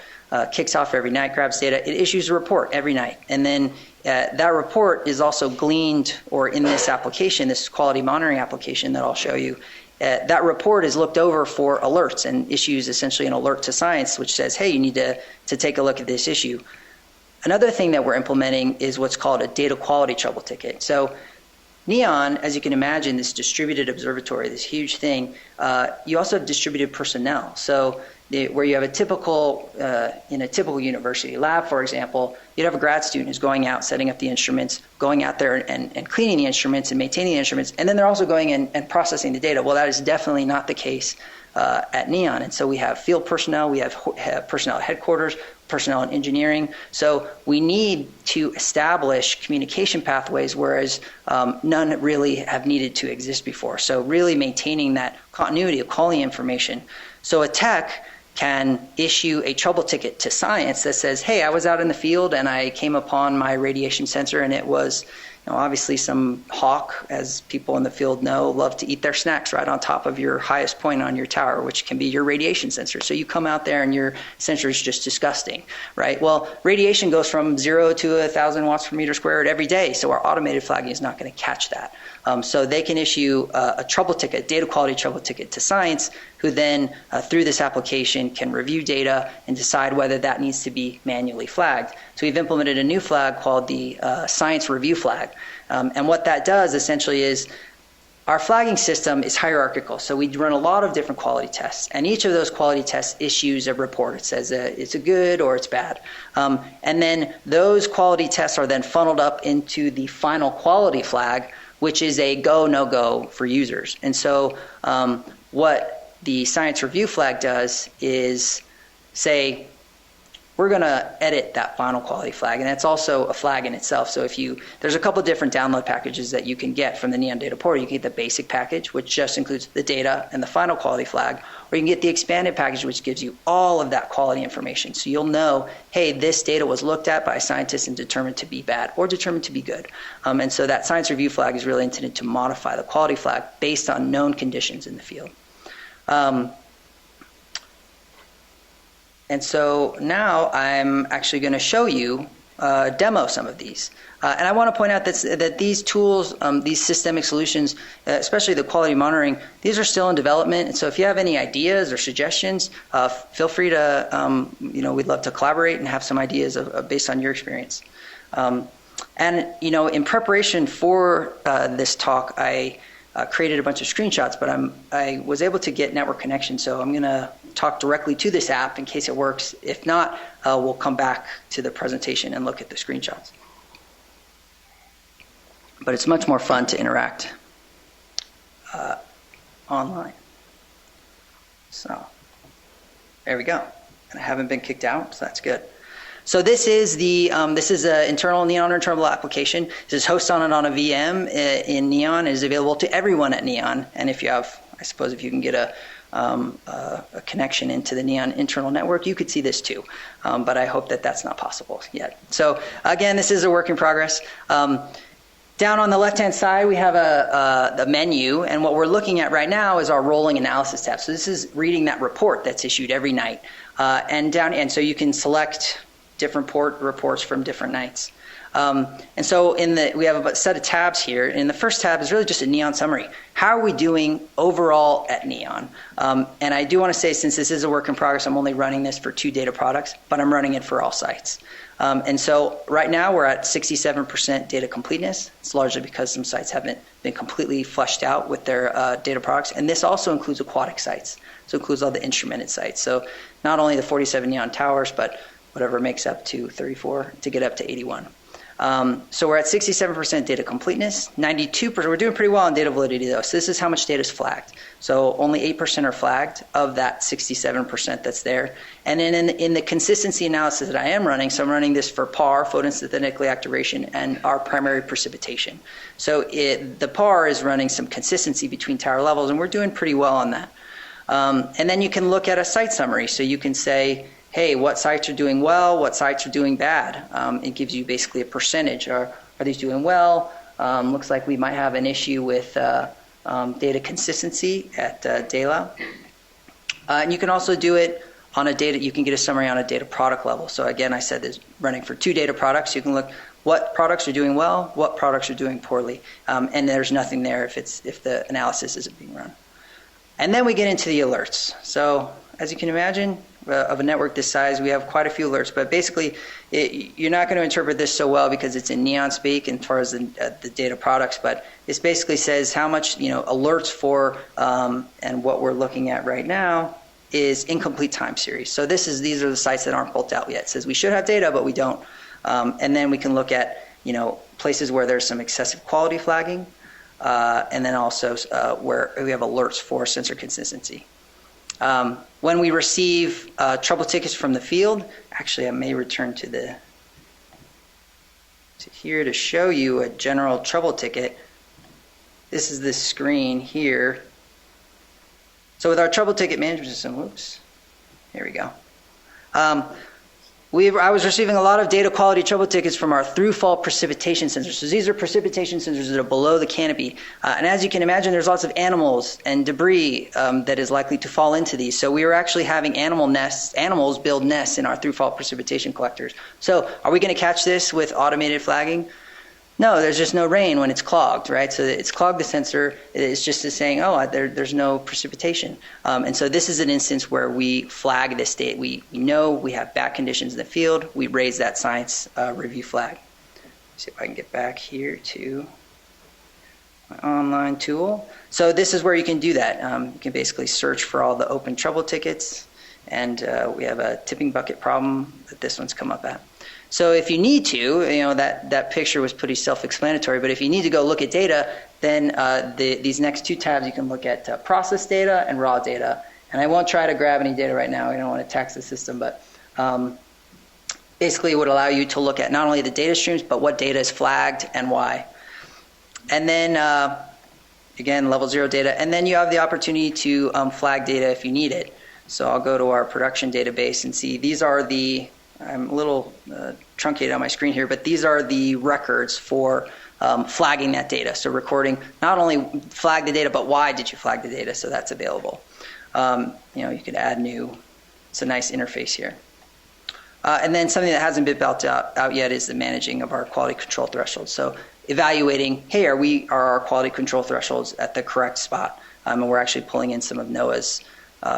kicks off every night, grabs data, it issues a report every night. And then that report is also gleaned, or in this application, this quality monitoring application that I'll show you, that report is looked over for alerts and issues essentially an alert to science, which says, hey, you need to take a look at this issue. Another thing that we're implementing is what's called a data quality trouble ticket. So NEON, as you can imagine, this distributed observatory, this huge thing, you also have distributed personnel. So where you have a typical, in a typical university lab, for example, you'd have a grad student who's going out, setting up the instruments, going out there and cleaning the instruments and maintaining the instruments, and then they're also going and processing the data. Well, that is definitely not the case at NEON. And so we have field personnel, we have personnel at headquarters, personnel in engineering. So we need to establish communication pathways, whereas none really have needed to exist before. So really maintaining that continuity of quality information. So a tech can issue a trouble ticket to science that says, hey, I was out in the field and I came upon my radiation sensor and it was obviously some hawk, as people in the field know, love to eat their snacks right on top of your highest point on your tower, which can be your radiation sensor. So you come out there and your sensor is just disgusting, right? Well, radiation goes from 0 to 1,000 watts per meter squared every day, so our automated flagging is not going to catch that. So they can issue a trouble ticket, data quality trouble ticket to science, who then, through this application, can review data and decide whether that needs to be manually flagged. So we've implemented a new flag called the science review flag. And what that does essentially is our flagging system is hierarchical. So we run a lot of different quality tests. And each of those quality tests issues a report. It says it's a good or it's bad. And then those quality tests are then funneled up into the final quality flag, which is a go, no-go for users. And so what the science review flag does is say, we're going to edit that final quality flag, and that's also a flag in itself. So there's a couple different download packages that you can get from the NEON data portal. You can get the basic package, which just includes the data and the final quality flag, or you can get the expanded package, which gives you all of that quality information. So you'll know, hey, this data was looked at by scientists and determined to be bad or determined to be good. And so that science review flag is really intended to modify the quality flag based on known conditions in the field. And so now I'm actually going to show you demo some of these. And I want to point out that these tools, these systemic solutions, especially the quality monitoring, these are still in development. And so if you have any ideas or suggestions, feel free to, we'd love to collaborate and have some ideas based on your experience. And, in preparation for this talk, I created a bunch of screenshots, but I was able to get network connection, so I'm going to talk directly to this app in case it works. If not, we'll come back to the presentation and look at the screenshots. But it's much more fun to interact online. So there we go. And I haven't been kicked out, so that's good. So this is an internal NEON internal application. This is hosted on a VM in NEON. It is available to everyone at NEON. And if you have, I suppose, if you can get a connection into the NEON internal network, you could see this too. But I hope that that's not possible yet. So again, this is a work in progress. Down on the left-hand side, we have the menu, and what we're looking at right now is our rolling analysis tab. So this is reading that report that's issued every night, and so you can select different reports from different nights. And so we have a set of tabs here. And the first tab is really just a NEON summary. How are we doing overall at NEON? And I do want to say, since this is a work in progress, I'm only running this for 2 data products, but I'm running it for all sites. And so right now we're at 67% data completeness. It's largely because some sites haven't been completely fleshed out with their data products. And this also includes aquatic sites. So it includes all the instrumented sites. So not only the 47 NEON towers, but whatever makes up to 34 to get up to 81. So we're at 67% data completeness, 92%. We're doing pretty well on data validity though. So this is how much data is flagged. So only 8% are flagged of that 67% that's there. And then in the consistency analysis that I am running, so I'm running this for PAR, photosynthetically activation, and our primary precipitation. So the PAR is running some consistency between tower levels, and we're doing pretty well on that. And then you can look at a site summary. So you can say, hey, what sites are doing well, what sites are doing bad. It gives you basically a percentage. Are these doing well? Looks like we might have an issue with data consistency at DALA. And you can also do it on you can get a summary on a data product level. So again, I said this running for 2 data products. You can look what products are doing well, what products are doing poorly. And there's nothing there if the analysis isn't being run. And then we get into the alerts. So as you can imagine, of a network this size, we have quite a few alerts. But basically, you're not going to interpret this so well because it's in NEON speak as far as the data products. But this basically says how much alerts for, and what we're looking at right now is incomplete time series. So these are the sites that aren't built out yet. It says we should have data, but we don't. And then we can look at places where there's some excessive quality flagging, and then also where we have alerts for sensor consistency. When we receive trouble tickets from the field, actually I may return to here to show you a general trouble ticket. This is the screen here. So with our trouble ticket management system, here we go. I was receiving a lot of data quality trouble tickets from our through-fall precipitation sensors. So these are precipitation sensors that are below the canopy. And as you can imagine, there's lots of animals and debris that is likely to fall into these. So we were actually having animals build nests in our through-fall precipitation collectors. So are we going to catch this with automated flagging? No, there's just no rain when it's clogged, right? So it's clogged the sensor. It's just saying, oh, there's no precipitation. And so this is an instance where we flag this data. We know we have bad conditions in the field. We raise that science review flag. Let's see if I can get back here to my online tool. So this is where you can do that. You can basically search for all the open trouble tickets. And we have a tipping bucket problem that this one's come up at. So if you need to, that picture was pretty self-explanatory, but if you need to go look at data, then these next two tabs you can look at process data and raw data. And I won't try to grab any data right now. We don't want to tax the system, but basically it would allow you to look at not only the data streams, but what data is flagged and why. And then, again, level 0 data. And then you have the opportunity to flag data if you need it. So I'll go to our production database and see these are the I'm a little truncated on my screen here, but these are the records for flagging that data. So recording, not only flag the data, but why did you flag the data? So that's available. You could add new. It's a nice interface here. And then something that hasn't been built out yet is the managing of our quality control thresholds. So evaluating, hey, are our quality control thresholds at the correct spot? And we're actually pulling in some of NOAA's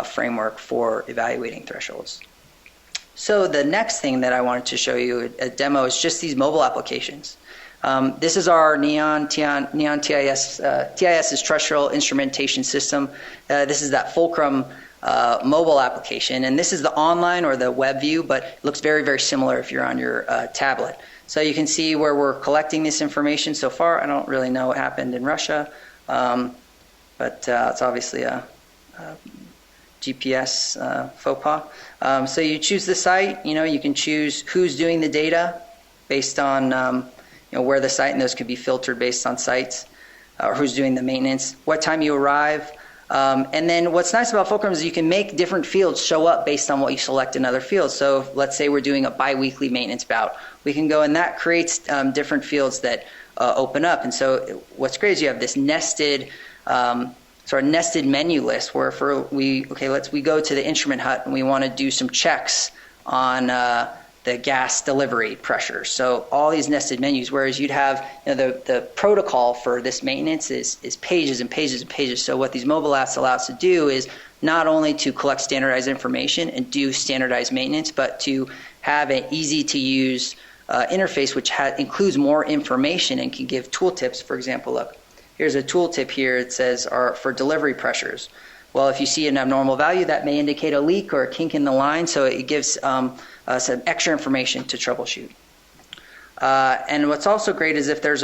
framework for evaluating thresholds. So the next thing that I wanted to show you a demo is just these mobile applications. This is our NEON TIS. TIS is terrestrial instrumentation system. This is that Fulcrum mobile application, and this is the online or the web view, but it looks very, very similar if you're on your tablet. So you can see where we're collecting this information so far. I don't really know what happened in Russia, but it's obviously a GPS faux pas. So you choose the site. You can choose who's doing the data based on where the site, and those could be filtered based on sites, or who's doing the maintenance, what time you arrive. And then what's nice about Fulcrum is you can make different fields show up based on what you select in other fields. So let's say we're doing a biweekly maintenance bout. We can go, and that creates different fields that open up. And so what's great is you have this nested nested menu list where we go to the instrument hut and we want to do some checks on the gas delivery pressure. So all these nested menus, whereas you'd have the protocol for this maintenance is pages and pages and pages. So what these mobile apps allow us to do is not only to collect standardized information and do standardized maintenance, but to have an easy to use interface which includes more information and can give tooltips. For example, look. Here's a tooltip here. It says for delivery pressures. Well, if you see an abnormal value, that may indicate a leak or a kink in the line, so it gives some extra information to troubleshoot. And what's also great is if there's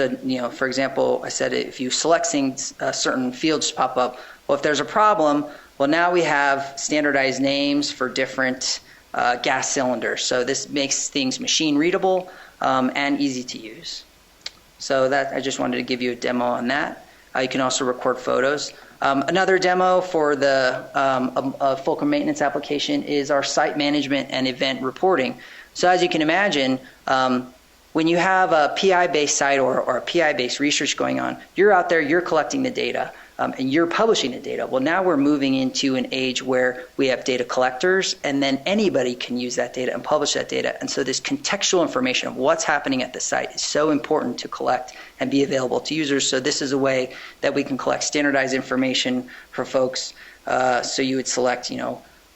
for example, I said if you select things, certain fields pop up. Well, if there's a problem, well, now we have standardized names for different gas cylinders. So this makes things machine readable and easy to use. So that I just wanted to give you a demo on that. You can also record photos. Another demo for the Fulcrum maintenance application is our site management and event reporting. So as you can imagine, when you have a PI-based site or a PI-based research going on, you're out there, you're collecting the data, and you're publishing the data. Well, now we're moving into an age where we have data collectors, and then anybody can use that data and publish that data. And so this contextual information of what's happening at the site is so important to collect and be available to users. So this is a way that we can collect standardized information for folks. So you would select,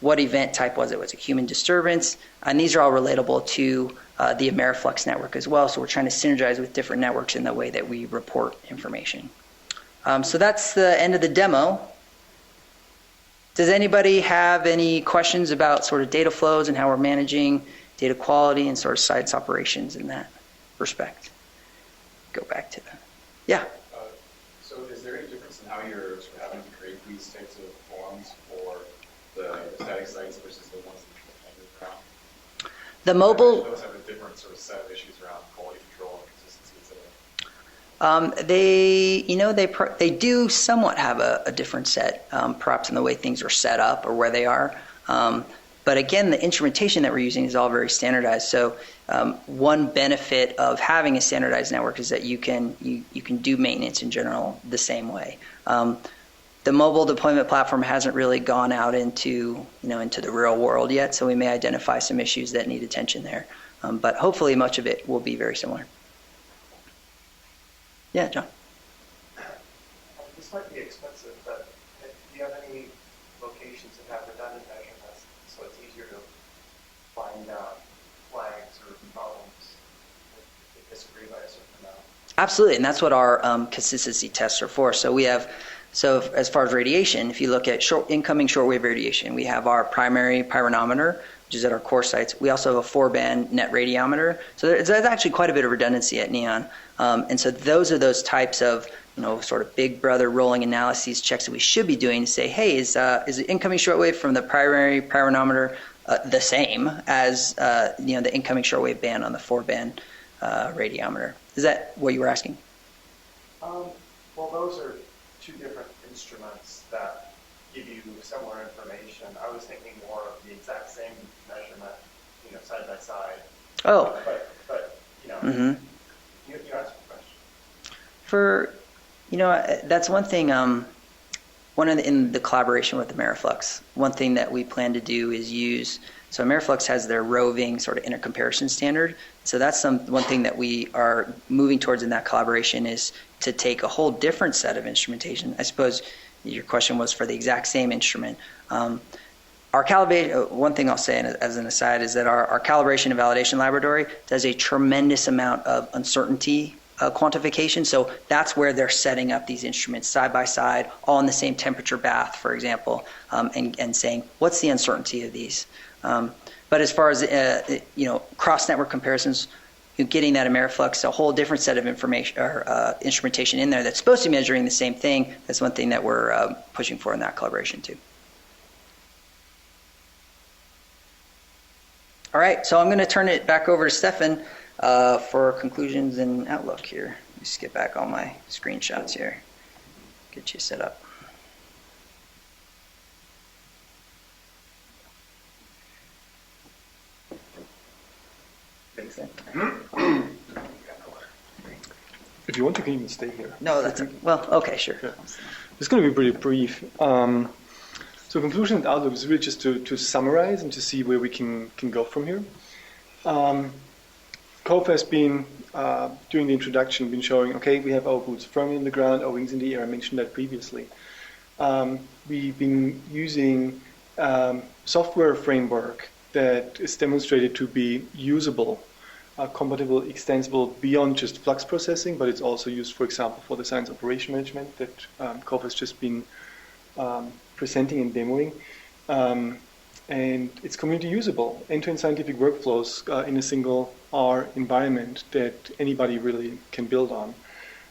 what event type was it? Was it human disturbance? And these are all relatable to the AmeriFlux network as well. So we're trying to synergize with different networks in the way that we report information. So that's the end of the demo. Does anybody have any questions about sort of data flows and how we're managing data quality and sort of science operations in that respect? Go back to that. Yeah. So is there any difference in how you're sort of having to create these types of forms for the static sites versus the ones that you underground? The mobile. Those have a different sort of set of issues around quality control and consistency, et cetera. They do somewhat have a different set, perhaps in the way things are set up or where they are. But again, the instrumentation that we're using is all very standardized. So one benefit of having a standardized network is that you can do maintenance in general the same way. The mobile deployment platform hasn't really gone out into the real world yet, so we may identify some issues that need attention there. But hopefully, much of it will be very similar. Yeah, John. This might be expensive, but do you have any locations that have redundant measurements so it's easier to find flags or problems that disagree by a certain amount? Absolutely, and that's what our consistency tests are for. So as far as radiation, if you look at incoming shortwave radiation, we have our primary pyranometer, which is at our core sites. We also have a 4-band net radiometer. So there's actually quite a bit of redundancy at NEON. And so those are those types of sort of big brother rolling analyses checks that we should be doing to say, hey, is the incoming shortwave from the primary pyranometer the same as the incoming shortwave band on the 4-band radiometer? Is that what you were asking? Well, those are two different instruments that give you similar information. I was thinking more of the exact same measurement, side by side. Oh. But Mm-hmm. You asked a question. That's one thing. In the collaboration with AmeriFlux, one thing that we plan to do is so AmeriFlux has their roving sort of intercomparison standard. So that's one thing that we are moving towards in that collaboration is to take a whole different set of instrumentation. I suppose your question was for the exact same instrument. Our calibration, one thing I'll say as an aside is that our calibration and validation laboratory does a tremendous amount of uncertainty quantification. So that's where they're setting up these instruments side by side, all in the same temperature bath, for example, and saying, what's the uncertainty of these? But as far as cross-network comparisons, getting that AmeriFlux, a whole different set of information or instrumentation in there that's supposed to be measuring the same thing. That's one thing that we're pushing for in that collaboration too. All right, so I'm going to turn it back over to Stefan for conclusions and outlook here. Let me just get back all my screenshots here. Get you set up. If you want, you can even stay here. No, okay, sure. Yeah. It's going to be pretty brief. So conclusion and outlook is really just to summarize and to see where we can go from here. Cove has been, during the introduction, been showing, okay, we have our boots firmly in the ground, our wings in the air. I mentioned that previously. We've been using software framework that is demonstrated to be usable, compatible, extensible beyond just flux processing, but it's also used, for example, for the science operation management that Cove has just been presenting and demoing. And it's community usable, end-to-end scientific workflows in a single R environment that anybody really can build on.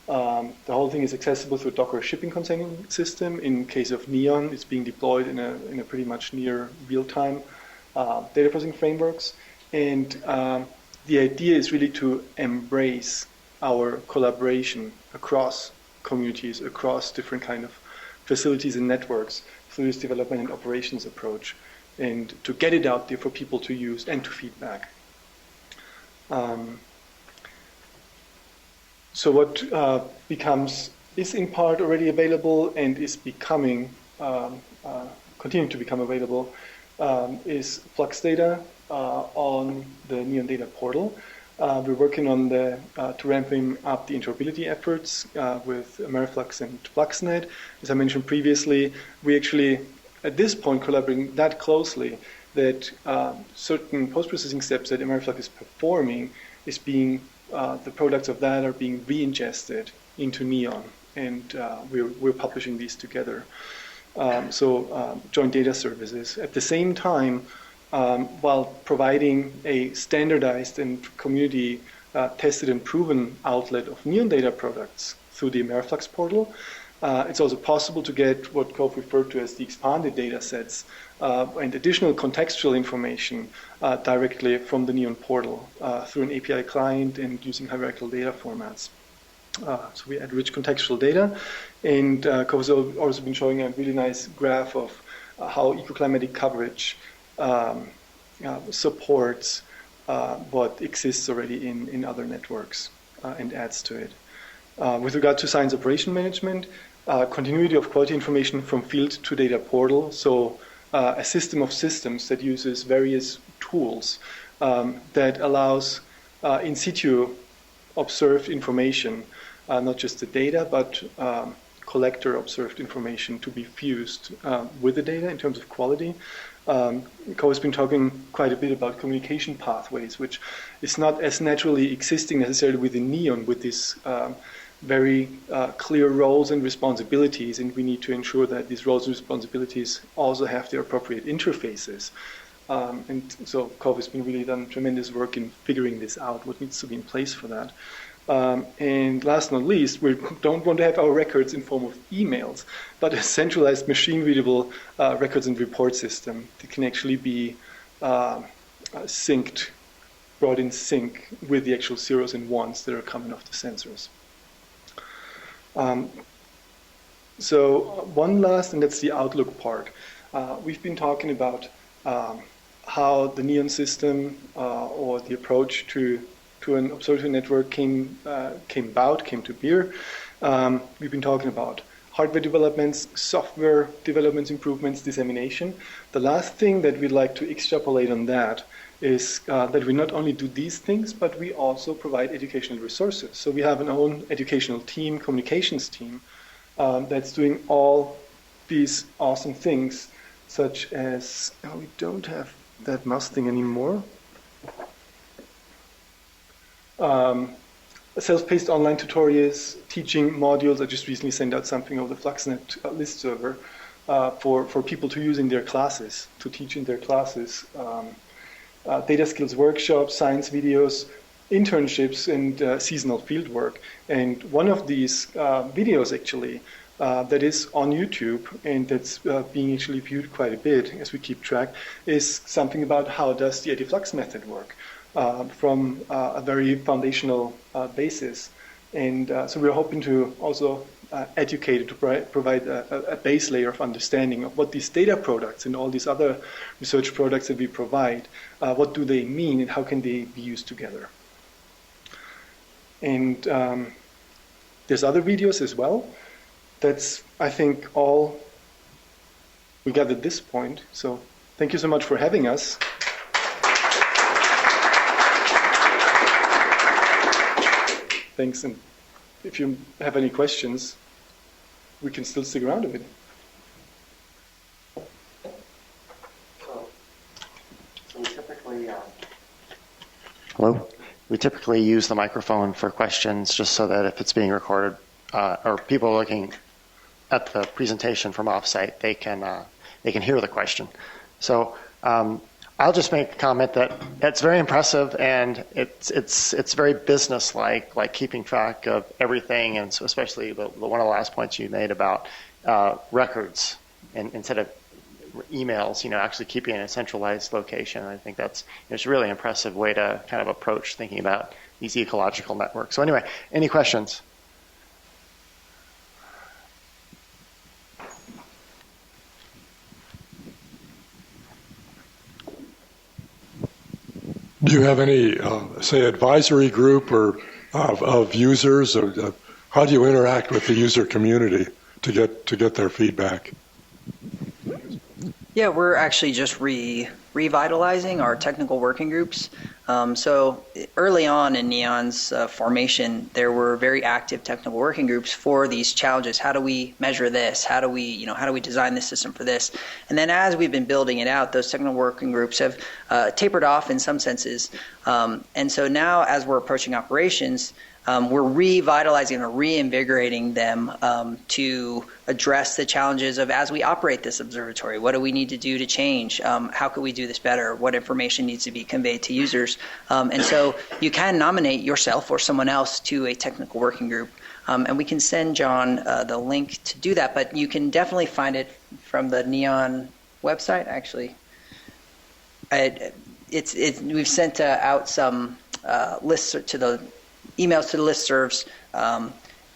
The whole thing is accessible through Docker shipping container system. In case of NEON, it's being deployed in a pretty much near real-time data processing frameworks. And the idea is really to embrace our collaboration across communities, across different kind of facilities and networks through this development and operations approach, and to get it out there for people to use and to feedback. So what is in part already available and is becoming, continuing to become available, is flux data on the NEON data portal. We're working on to ramping up the interoperability efforts with AmeriFlux and FluxNet. As I mentioned previously, we actually, at this point, collaborating that closely that certain post-processing steps that AmeriFlux is performing is being, the products of that are being re-ingested into NEON, and we're publishing these together. Joint data services. At the same time, while providing a standardized and community tested and proven outlet of NEON data products through the AmeriFlux portal, it's also possible to get what Cove referred to as the expanded data sets and additional contextual information directly from the NEON portal through an API client and using hierarchical data formats. So we add rich contextual data, and Cove has also been showing a really nice graph of how ecoclimatic coverage supports what exists already in other networks and adds to it. With regard to science operation management, continuity of quality information from field to data portal, so a system of systems that uses various tools that allows in situ observed information, not just the data, but collector observed information to be fused with the data in terms of quality. Cove has been talking quite a bit about communication pathways, which is not as naturally existing necessarily within NEON with these very clear roles and responsibilities, and we need to ensure that these roles and responsibilities also have their appropriate interfaces. And so Cove has been really done tremendous work in figuring this out, what needs to be in place for that. And last but not least, we don't want to have our records in form of emails, but a centralized machine-readable records and report system that can actually be synced, brought in sync with the actual zeros and ones that are coming off the sensors. So one last, and that's the outlook part. We've been talking about how the NEON system or the approach to an observatory network came to beer. We've been talking about hardware developments, software developments, improvements, dissemination. The last thing that we'd like to extrapolate on that is that we not only do these things, but we also provide educational resources. So we have an own educational team, communications team, that's doing all these awesome things, such as, we don't have that mouse thing anymore. Self-paced online tutorials, teaching modules. I just recently sent out something over the FluxNet list server for people to use in their classes, to teach in their classes. Data skills workshops, science videos, internships, and seasonal field work. And one of these videos actually that is on YouTube and that's being actually viewed quite a bit as we keep track is something about how does the eddy-flux method work from a very foundational basis. And so we're hoping to also educate, to provide a base layer of understanding of what these data products and all these other research products that we provide, what do they mean and how can they be used together. And there's other videos as well. That's, I think, all we got at this point. So thank you so much for having us. Thanks, and if you have any questions, we can still stick around a bit. So we typically, hello? We typically use the microphone for questions just so that if it's being recorded or people looking at the presentation from offsite, they can hear the question. So I'll just make a comment that it's very impressive and it's very business-like, like keeping track of everything, and so especially one of the last points you made about records and instead of emails, actually keeping in a centralized location. I think it's a really impressive way to kind of approach thinking about these ecological networks. So anyway, any questions? Do you have any, say, advisory group or of users, or how do you interact with the user community to get their feedback? Yeah, we're actually just revitalizing our technical working groups. So early on in NEON's formation, there were very active technical working groups for these challenges. How do we measure this? How do we design this system for this? And then as we've been building it out, those technical working groups have tapered off in some senses. And so now as we're approaching operations, we're revitalizing or reinvigorating them to address the challenges of as we operate this observatory. What do we need to do to change? How could we do this better? What information needs to be conveyed to users? And so you can nominate yourself or someone else to a technical working group. And we can send John the link to do that, but you can definitely find it from the NEON website, actually. We've sent out some lists to the emails to the listservs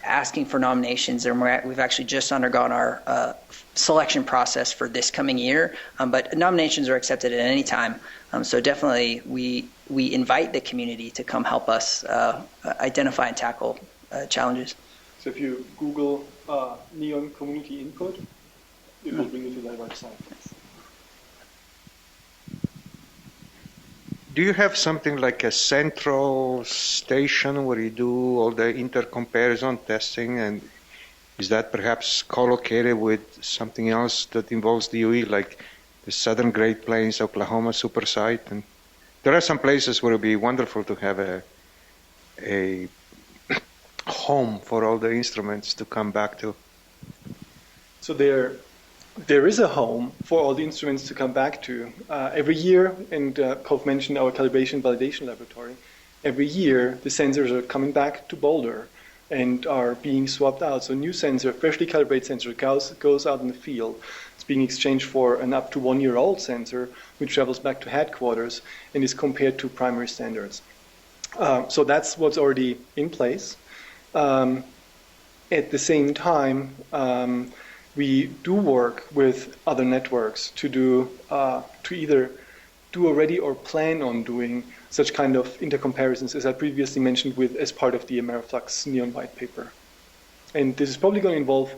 asking for nominations, and we've actually just undergone our selection process for this coming year, but nominations are accepted at any time. So definitely we invite the community to come help us identify and tackle challenges. So if you Google NEON community input, it will bring you to that website. Do you have something like a central station where you do all the inter-comparison testing, and is that perhaps co-located with something else that involves the UE, like the Southern Great Plains, Oklahoma supersite? And there are some places where it would be wonderful to have a home for all the instruments to come back to. So there is a home for all the instruments to come back to. Every year, and Cove mentioned our calibration validation laboratory, every year the sensors are coming back to Boulder and are being swapped out. So a new sensor, freshly calibrated sensor, goes out in the field. It's being exchanged for an up to 1 year old sensor, which travels back to headquarters and is compared to primary standards. So that's what's already in place. At the same time, we do work with other networks to either do already or plan on doing such kind of intercomparisons, as I previously mentioned, as part of the AmeriFlux NEON white paper. And this is probably going to involve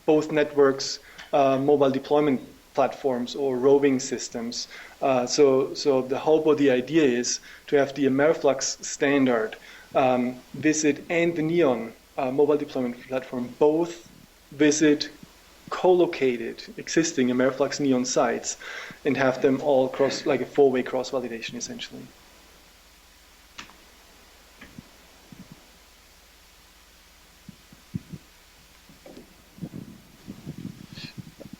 both networks, mobile deployment platforms, or roving systems. So the hope or the idea is to have the AmeriFlux standard visit and the NEON mobile deployment platform both visit co-located existing AmeriFlux NEON sites and have them all cross, like a four-way cross-validation essentially.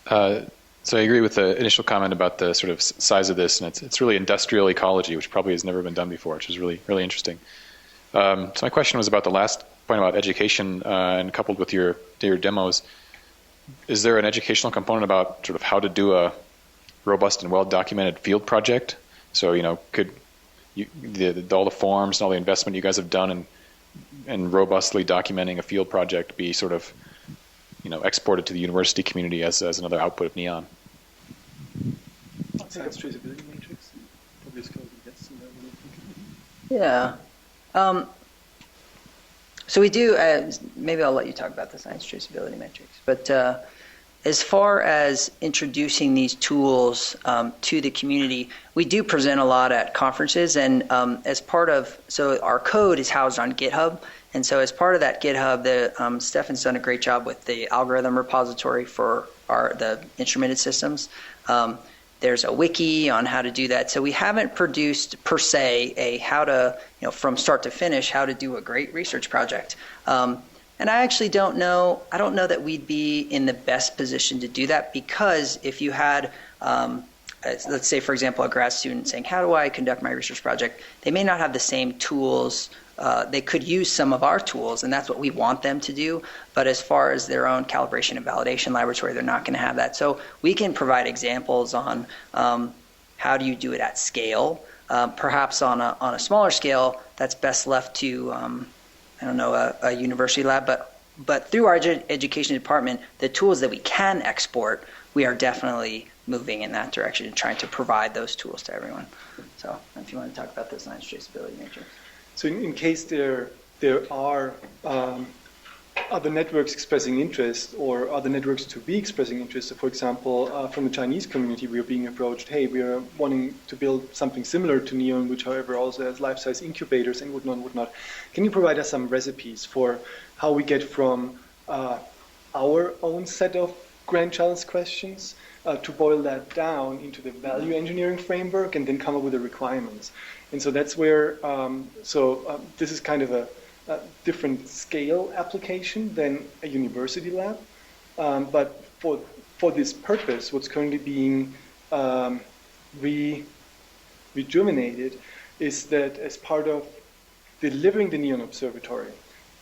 So I agree with the initial comment about the sort of size of this, and it's really industrial ecology, which probably has never been done before, which is really, really interesting. So my question was about the last point about education, and coupled with your demos. Is there an educational component about sort of how to do a robust and well-documented field project? So, could all the forms and all the investment you guys have done in robustly documenting a field project be sort of, exported to the university community as another output of NEON? Science traceability matrix. Yeah. So we do, maybe I'll let you talk about the science traceability metrics, but as far as introducing these tools to the community, we do present a lot at conferences, and as part of, so our code is housed on GitHub, and so as part of that GitHub, Stefan's done a great job with the algorithm repository for the instrumented systems. There's a wiki on how to do that. So we haven't produced, per se, a how to, from start to finish, how to do a great research project. And I actually don't know that we'd be in the best position to do that, because if you had, let's say, for example, a grad student saying, how do I conduct my research project? They may not have the same tools. They could use some of our tools, and that's what we want them to do. But as far as their own calibration and validation laboratory, they're not going to have that. So we can provide examples on how do you do it at scale. Perhaps on a smaller scale, that's best left to, a university lab. But through our education department, the tools that we can export, we are definitely moving in that direction and trying to provide those tools to everyone. So if you want to talk about the science traceability matrix. So in case there are other networks expressing interest, or other networks to be expressing interest, so for example, from the Chinese community, we are being approached, hey, we are wanting to build something similar to NEON, which however also has life-size incubators and whatnot. Can you provide us some recipes for how we get from our own set of grand challenge questions to boil that down into the value engineering framework and then come up with the requirements? And so that's where, this is kind of a different scale application than a university lab. But for this purpose, what's currently being rejuvenated is that as part of delivering the NEON Observatory,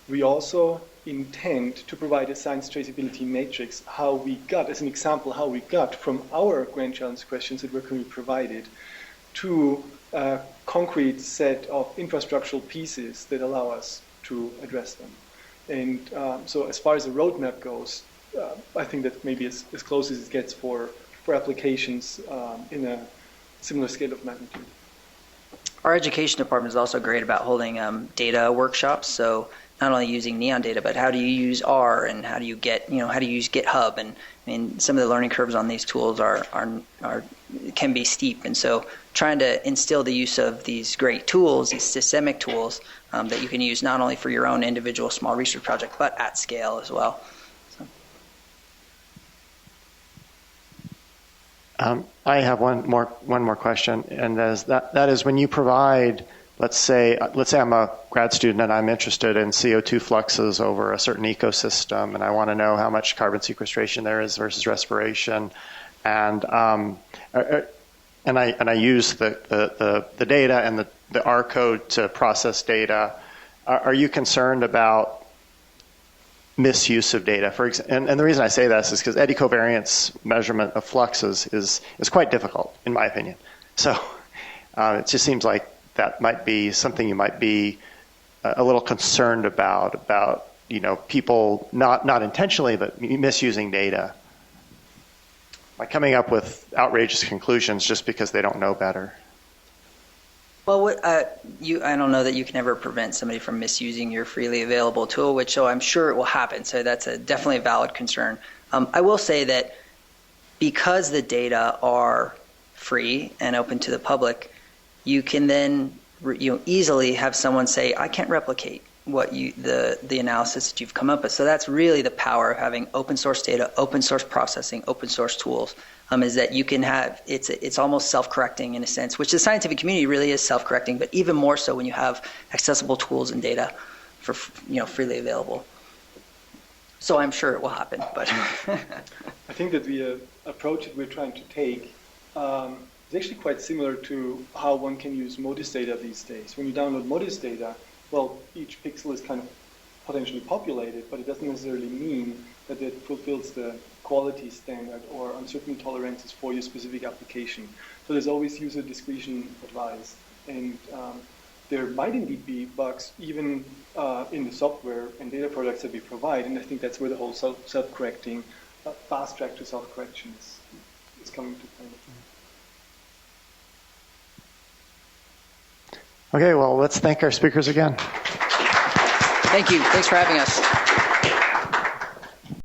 we also intend to provide a science traceability matrix, how we got, as an example, how we got from our grand challenge questions that were currently provided to a concrete set of infrastructural pieces that allow us to address them. And so as far as the roadmap goes, I think that maybe as close as it gets for applications in a similar scale of magnitude. Our education department is also great about holding data workshops. So not only using NEON data, but how do you use R and how do you how do you use GitHub? And I mean, some of the learning curves on these tools can be steep. And so trying to instill the use of these great tools, these systemic tools that you can use not only for your own individual small research project, but at scale as well. I have one more question, and that is when you provide, let's say I'm a grad student and I'm interested in CO2 fluxes over a certain ecosystem, and I want to know how much carbon sequestration there is versus respiration, and I use the data and the R code to process data. Are you concerned about misuse of data? And the reason I say this is because eddy-covariance measurement of fluxes is quite difficult, in my opinion. So it just seems like that might be something you might be a little concerned about people not intentionally, but misusing data, by coming up with outrageous conclusions just because they don't know better. Well, I don't know that you can ever prevent somebody from misusing your freely available tool, so I'm sure it will happen. So that's definitely a valid concern. I will say that because the data are free and open to the public, you can then easily have someone say, I can't replicate what the analysis that you've come up with. So that's really the power of having open source data, open source processing, open source tools. Is that you can have, it's almost self-correcting in a sense, which the scientific community really is self-correcting, but even more so when you have accessible tools and data for freely available. So I'm sure it will happen. But I think that the approach that we're trying to take is actually quite similar to how one can use MODIS data these days. When you download MODIS data, well, each pixel is kind of potentially populated, but it doesn't necessarily mean that it fulfills the quality standard or uncertainty tolerances for your specific application. So there's always user discretion advised. And there might indeed be bugs even in the software and data products that we provide. And I think that's where the whole self-correcting, fast track to self-correction is coming to play. Okay, well, let's thank our speakers again. Thank you. Thanks for having us.